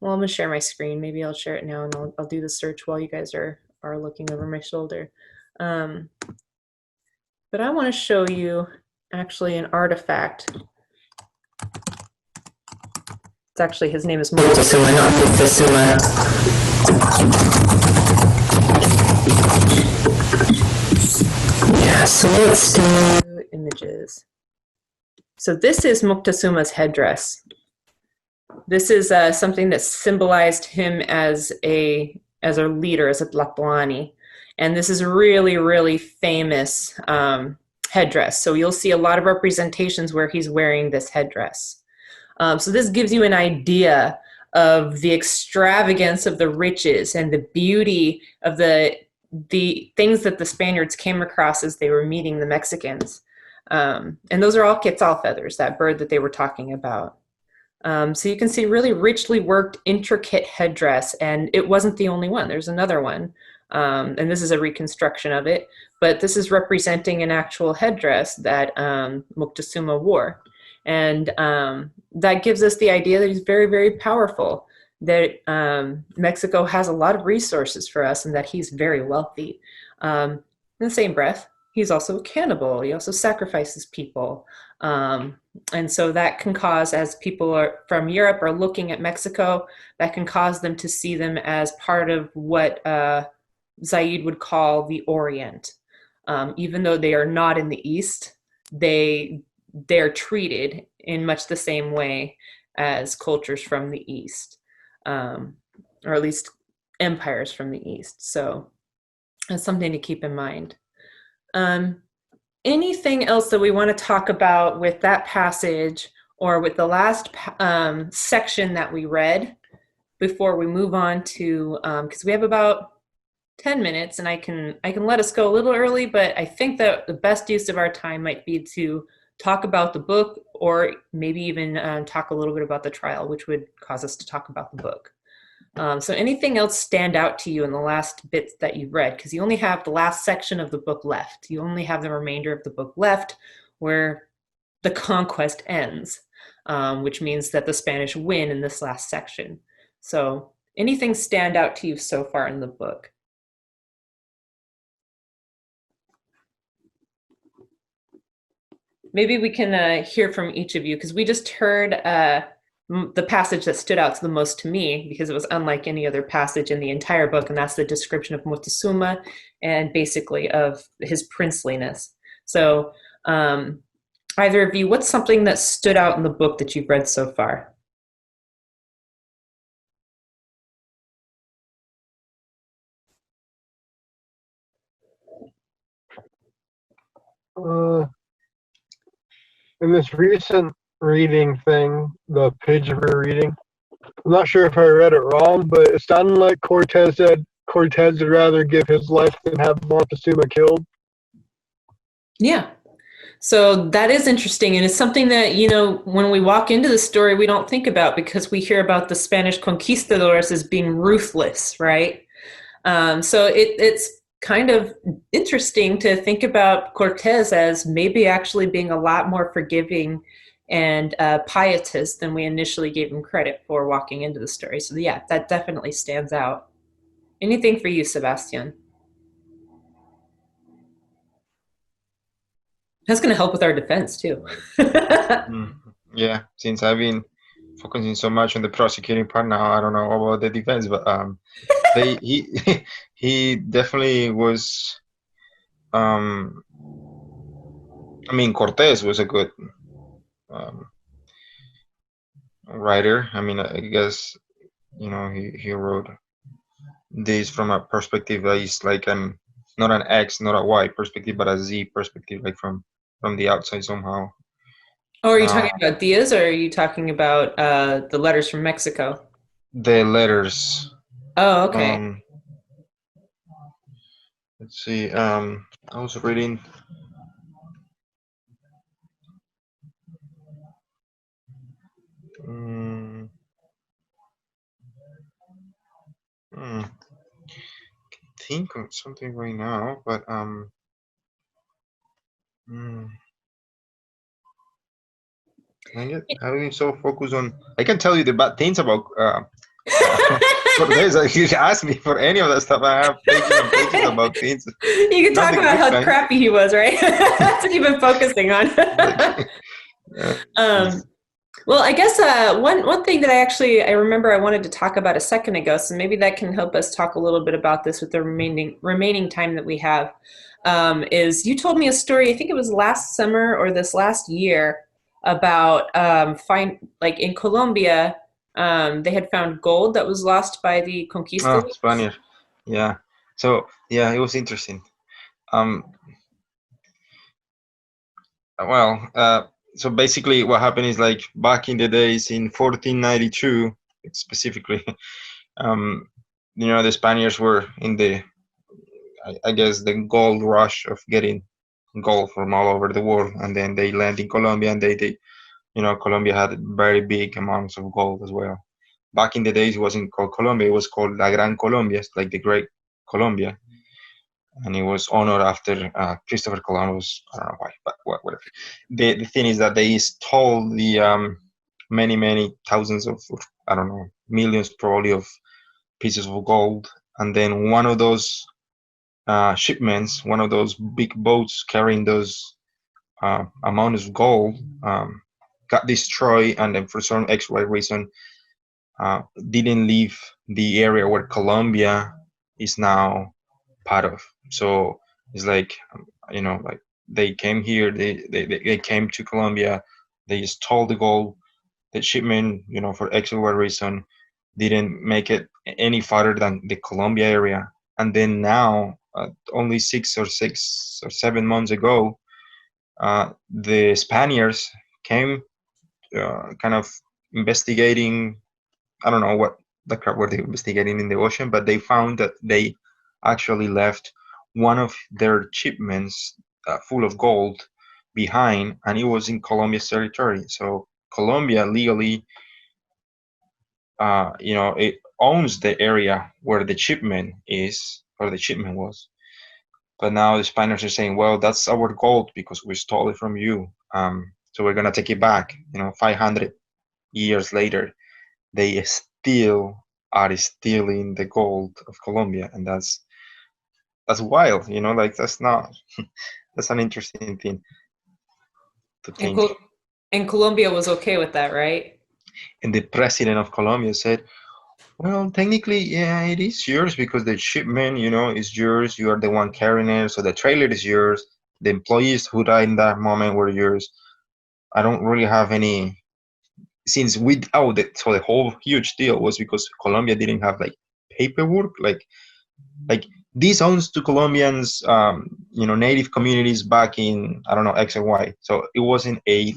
[SPEAKER 1] to share my screen. Maybe I'll share it now, and I'll do the search while you guys are looking over my shoulder. But I want to show you actually an artifact. It's actually, his name is Moctezuma, not Moctezuma. Yeah, so let's do images. So this is Moctezuma's headdress. This is something that symbolized him as a leader, as a Tlatoani. And this is a really, really famous headdress. So you'll see a lot of representations where he's wearing this headdress. So this gives you an idea of the extravagance of the riches and the beauty of the things that the Spaniards came across as they were meeting the Mexicans. And those are all quetzal feathers, that bird that they were talking about. So you can see really richly worked, intricate headdress, and it wasn't the only one. There's another one, and this is a reconstruction of it, but this is representing an actual headdress that Moctezuma wore. And that gives us the idea that he's very, very powerful, that Mexico has a lot of resources for us, and that he's very wealthy. In the same breath, he's also a cannibal. He also sacrifices people. And so that can cause, as people from Europe are looking at Mexico, that can cause them to see them as part of what Zaid would call the Orient. Even though they are not in the East, they're treated in much the same way as cultures from the East, or at least empires from the East. So that's something to keep in mind. Anything else that we want to talk about with that passage or with the last section that we read before we move on to, because we have about 10 minutes, and I can let us go a little early, but I think that the best use of our time might be to talk about the book, or maybe even talk a little bit about the trial, which would cause us to talk about the book. So anything else stand out to you in the last bits that you read? Because you only have the last section of the book left. You only have the remainder of the book left where the conquest ends, which means that the Spanish win in this last section. So anything stand out to you so far in the book? Maybe we can hear from each of you, because we just heard the passage that stood out the most to me, because it was unlike any other passage in the entire book, and that's the description of Moctezuma and basically of his princeliness. So either of you, what's something that stood out in the book that you've read so far?
[SPEAKER 3] In this recent reading thing, the page we're reading, I'm not sure if I read it wrong, but it sounded like Cortez said Cortez would rather give his life than have Montezuma killed.
[SPEAKER 1] Yeah. So that is interesting, and it's something that, you know, when we walk into the story, we don't think about, because we hear about the Spanish conquistadors as being ruthless, right? So it's kind of interesting to think about Cortez as maybe actually being a lot more forgiving and pietist than we initially gave him credit for walking into the story. So yeah, that definitely stands out. Anything for you, Sebastian? That's going to help with our defense too.
[SPEAKER 2] Yeah, since I've been focusing so much on the prosecuting part now, I don't know about the defense, but he definitely was. I mean, Cortez was a good writer. I mean, I guess, you know, he wrote this from a perspective that is like not an X, not a Y perspective, but a Z perspective, like from the outside somehow.
[SPEAKER 1] Oh, are you talking about Diaz, or are you talking about the letters from Mexico?
[SPEAKER 2] The letters.
[SPEAKER 1] Oh, okay.
[SPEAKER 2] Let's see. I was reading. I think of something right now, but I've been so focused on. I can tell you the bad things about Cortez. He asked me for any of that stuff. I have pages and pages about things.
[SPEAKER 1] You can talk about how crappy he was, right? That's what you've been focusing on. Well, I guess one thing that I remember I wanted to talk about a second ago, so maybe that can help us talk a little bit about this with the remaining time that we have, is you told me a story, I think it was last summer or this last year, about like in Colombia, they had found gold that was lost by the conquistadors.
[SPEAKER 2] Oh, Spaniards. Yeah. So yeah, it was interesting. So basically what happened is, like, back in the days in 1492 specifically, you know, the Spaniards were in the, I guess, the gold rush of getting gold from all over the world, and then they land in Colombia, and they Colombia had very big amounts of gold as well. Back in the days, it wasn't called Colombia; it was called La Gran Colombia, it's like the Great Colombia, and it was honored after Christopher Columbus. I don't know why, but whatever. The thing is that they stole the many thousands of, I don't know, millions probably of pieces of gold, and then one of those shipments, one of those big boats carrying those amounts of gold, got destroyed, and then for some XY reason didn't leave the area where Colombia is now part of. So it's like, like they came here, they came to Colombia, they stole the gold, the shipment, for XY reason didn't make it any farther than the Colombia area. And then now, only 6 or 7 months ago, the Spaniards came kind of investigating. I don't know what the crap were they investigating in the ocean, but they found that they actually left one of their shipments full of gold behind, and it was in Colombia's territory. So Colombia legally, it owns the area where the shipment is, or the shipment was. But now the Spaniards are saying, well, that's our gold because we stole it from you. So we're going to take it back. 500 years later, they still are stealing the gold of Colombia. And that's wild, like that's not, that's an interesting thing to think.
[SPEAKER 1] And Colombia was okay with that, right?
[SPEAKER 2] And the president of Colombia said, well, technically, yeah, it is yours because the shipment, is yours. You are the one carrying it. So the trailer is yours. The employees who died in that moment were yours. I don't really have any, since so the whole huge deal was because Colombia didn't have like paperwork, like this owns to Colombians, native communities back in, I don't know, X and Y. So it wasn't a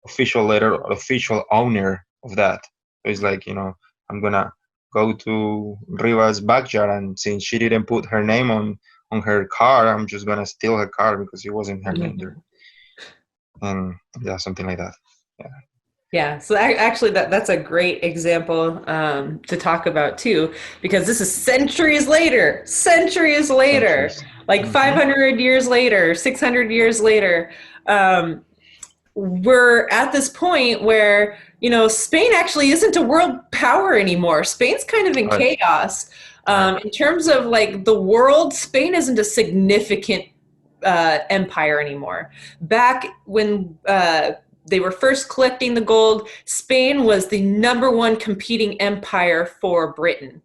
[SPEAKER 2] official letter, or official owner of that. So it's like, I'm gonna go to Riva's backyard, and since she didn't put her name on her car, I'm just gonna steal her car because it wasn't her name there. And yeah, something like that. Yeah.
[SPEAKER 1] Yeah, so actually that's a great example to talk about too, because this is centuries later, like 500 years later, 600 years later. We're at this point where, Spain actually isn't a world power anymore. Spain's kind of in chaos. In terms of like the world, Spain isn't a significant empire anymore. Back when they were first collecting the gold, Spain was the #1 competing empire for Britain.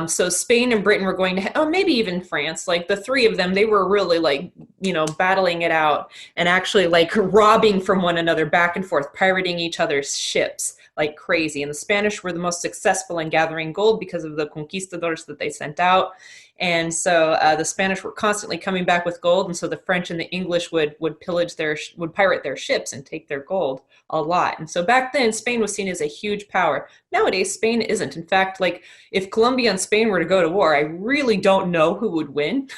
[SPEAKER 1] So Spain and Britain were going to, maybe even France, like the three of them, they were really like, battling it out and actually like robbing from one another back and forth, pirating each other's ships like crazy. And the Spanish were the most successful in gathering gold because of the conquistadors that they sent out. And so the Spanish were constantly coming back with gold, and so the French and the English would pirate their ships and take their gold a lot. And so back then, Spain was seen as a huge power. Nowadays, Spain isn't. In fact, like if Colombia and Spain were to go to war, I really don't know who would win.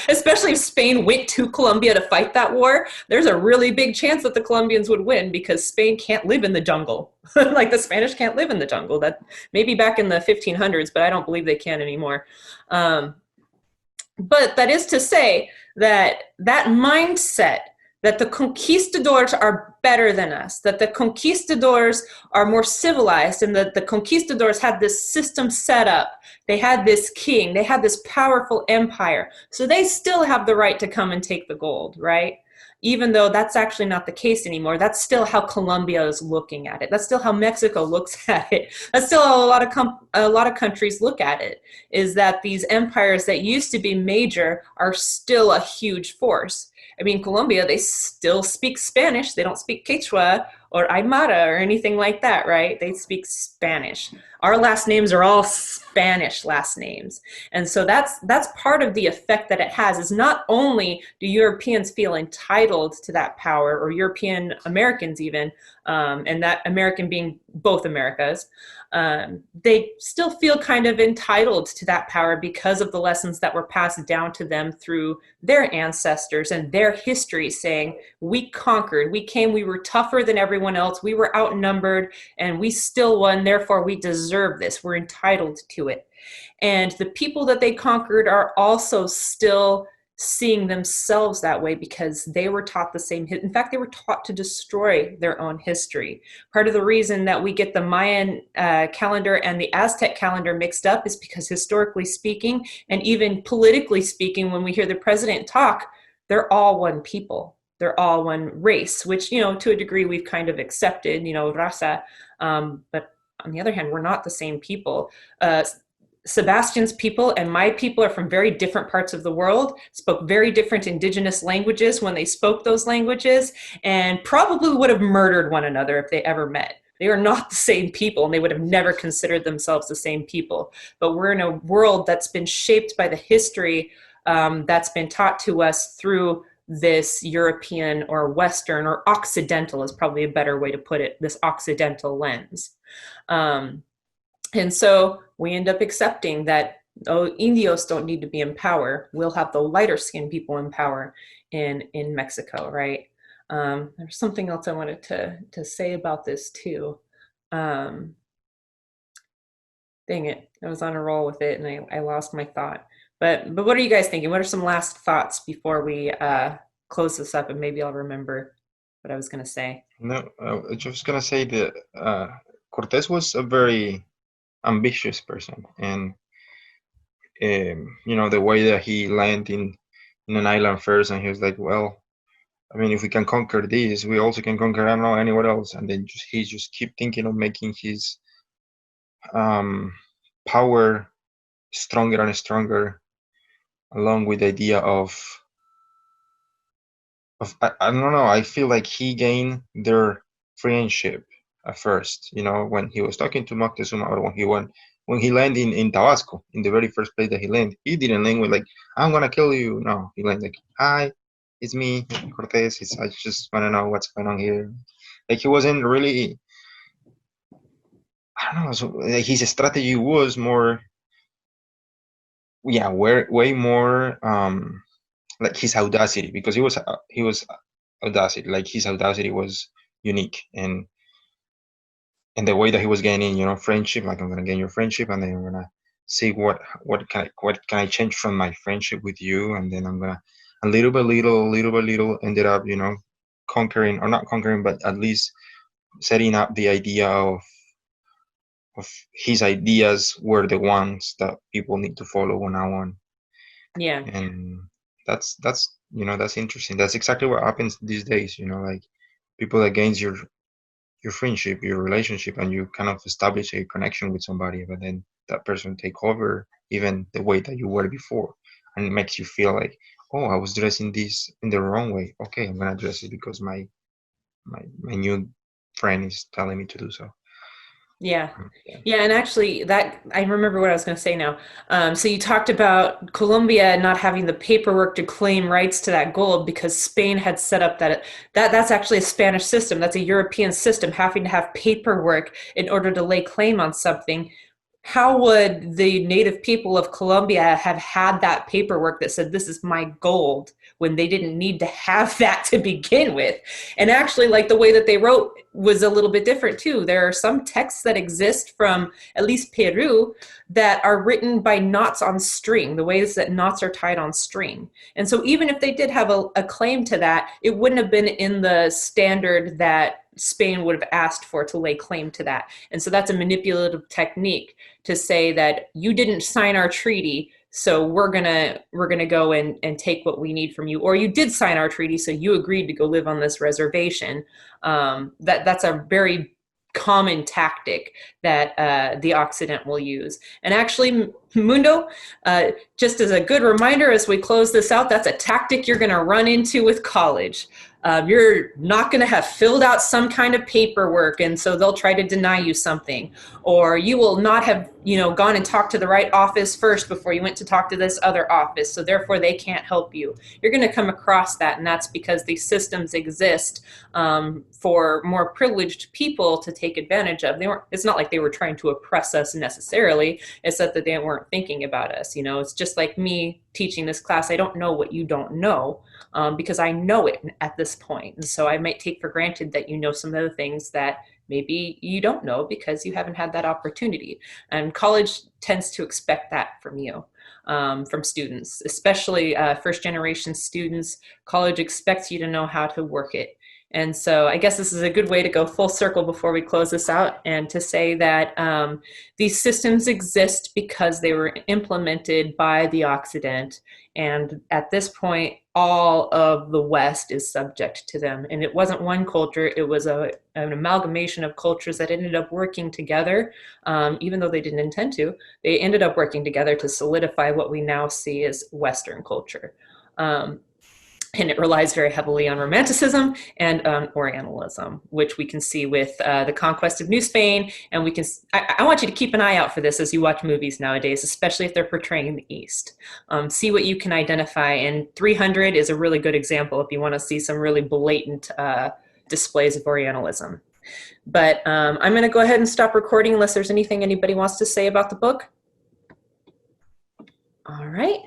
[SPEAKER 1] Especially if Spain went to Colombia to fight that war, there's a really big chance that the Colombians would win because Spain can't live in the jungle. Like the Spanish can't live in the jungle. That maybe back in the 1500s, but I don't believe they can anymore. But that is to say that mindset that the conquistadors are better than us, that the conquistadors are more civilized, and that the conquistadors had this system set up. They had this king, they had this powerful empire. So they still have the right to come and take the gold, right? Even though that's actually not the case anymore. That's still how Colombia is looking at it. That's still how Mexico looks at it. That's still how a lot of countries look at it, is that these empires that used to be major are still a huge force. I mean, Colombia, they still speak Spanish. They don't speak Quechua or Aymara or anything like that, right? They speak Spanish. Our last names are all Spanish last names. And so that's part of the effect that it has, is not only do Europeans feel entitled to that power, or European Americans even, and that American being both Americas, they still feel kind of entitled to that power because of the lessons that were passed down to them through their ancestors and their history, saying, we conquered, we came, we were tougher than everyone else, we were outnumbered, and we still won, therefore we deserve this, we're entitled to it. And the people that they conquered are also still seeing themselves that way because they were taught the same. In fact, they were taught to destroy their own history. Part of the reason that we get the Mayan calendar and the Aztec calendar mixed up is because historically speaking, and even politically speaking, when we hear the president talk, they're all one people. They're all one race, which, you know, to a degree we've kind of accepted, you know, raza. But on the other hand, we're not the same people. Sebastian's people and my people are from very different parts of the world, spoke very different indigenous languages when they spoke those languages, and probably would have murdered one another if they ever met. They are not the same people, and they would have never considered themselves the same people. But we're in a world that's been shaped by the history that's been taught to us through this European or Western or Occidental is probably a better way to put it, this Occidental lens. And so we end up accepting that, oh, Indios don't need to be in power. We'll have the lighter skinned people in power in Mexico, right? There's something else I wanted to say about this too. Dang it, I was on a roll with it and I lost my thought. But what are you guys thinking? What are some last thoughts before we close this up, and maybe I'll remember what I was going to say.
[SPEAKER 2] No, I was just gonna say that Cortés was a very ambitious person, and you know, the way that he landed in an island first, and he was like, well, I mean, if we can conquer this, we also can conquer, I don't know, anywhere else. And then he just keep thinking of making his power stronger and stronger, along with the idea of I don't know, I feel like he gained their friendship at first, you know, when he was talking to Moctezuma, or when he landed in Tabasco, in the very first place that he landed. He didn't land with like, I'm gonna kill you. No, he landed like, hi, it's me, Cortés. I just wanna know what's going on here. Like, he wasn't really, I don't know, so like, his strategy was more, yeah, way more like his audacity, because he was audacity, like his audacity was unique, and the way that he was gaining, you know, friendship, like, I'm gonna gain your friendship, and then I'm gonna see what can I change from my friendship with you, and then I'm gonna little by little ended up, you know, conquering, or not conquering, but at least setting up the idea of his ideas were the ones that people need to follow from now on.
[SPEAKER 1] Yeah.
[SPEAKER 2] And that's you know, that's interesting. That's exactly what happens these days, you know, like people that gains your friendship, your relationship, and you kind of establish a connection with somebody, but then that person take over even the way that you were before, and it makes you feel like, oh, I was dressing this in the wrong way. Okay, I'm gonna dress it because my new friend is telling me to do so.
[SPEAKER 1] Yeah. And actually, that I remember what I was going to say now. So you talked about Colombia not having the paperwork to claim rights to that gold because Spain had set up that's actually a Spanish system. That's a European system, having to have paperwork in order to lay claim on something. How would the native people of Colombia have had that paperwork that said, this is my gold, when they didn't need to have that to begin with? And actually, like, the way that they wrote was a little bit different too. There are some texts that exist from at least Peru that are written by knots on string, the ways that knots are tied on string. And so even if they did have a claim to that, it wouldn't have been in the standard that Spain would have asked for to lay claim to that. And so that's a manipulative technique to say that you didn't sign our treaty, so we're gonna go and take what we need from you, or you did sign our treaty, so you agreed to go live on this reservation. That's a very common tactic that the Occident will use. And actually, mundo. Just as a good reminder as we close this out, that's a tactic you're going to run into with college. You're not going to have filled out some kind of paperwork, and so they'll try to deny you something. Or you will not have, gone and talked to the right office first before you went to talk to this other office, so therefore they can't help you. You're going to come across that, and that's because these systems exist for more privileged people to take advantage of. It's not like they were trying to oppress us necessarily. It's that they weren't thinking about us. It's just like me teaching this class. I don't know what you don't know. Because I know it at this point. And so I might take for granted that you know some of the things that maybe you don't know because you haven't had that opportunity. And college tends to expect that from you, from students, especially first generation students. College expects you to know how to work it. And so I guess this is a good way to go full circle before we close this out, and to say that these systems exist because they were implemented by the Occident. And at this point, all of the West is subject to them. And it wasn't one culture, it was an amalgamation of cultures that ended up working together, even though they didn't intend to. They ended up working together to solidify what we now see as Western culture. And it relies very heavily on Romanticism and Orientalism, which we can see with the conquest of New Spain. And I want you to keep an eye out for this as you watch movies nowadays, especially if they're portraying the East. See what you can identify. And 300 is a really good example if you want to see some really blatant displays of Orientalism. But I'm going to go ahead and stop recording unless there's anything anybody wants to say about the book. All right.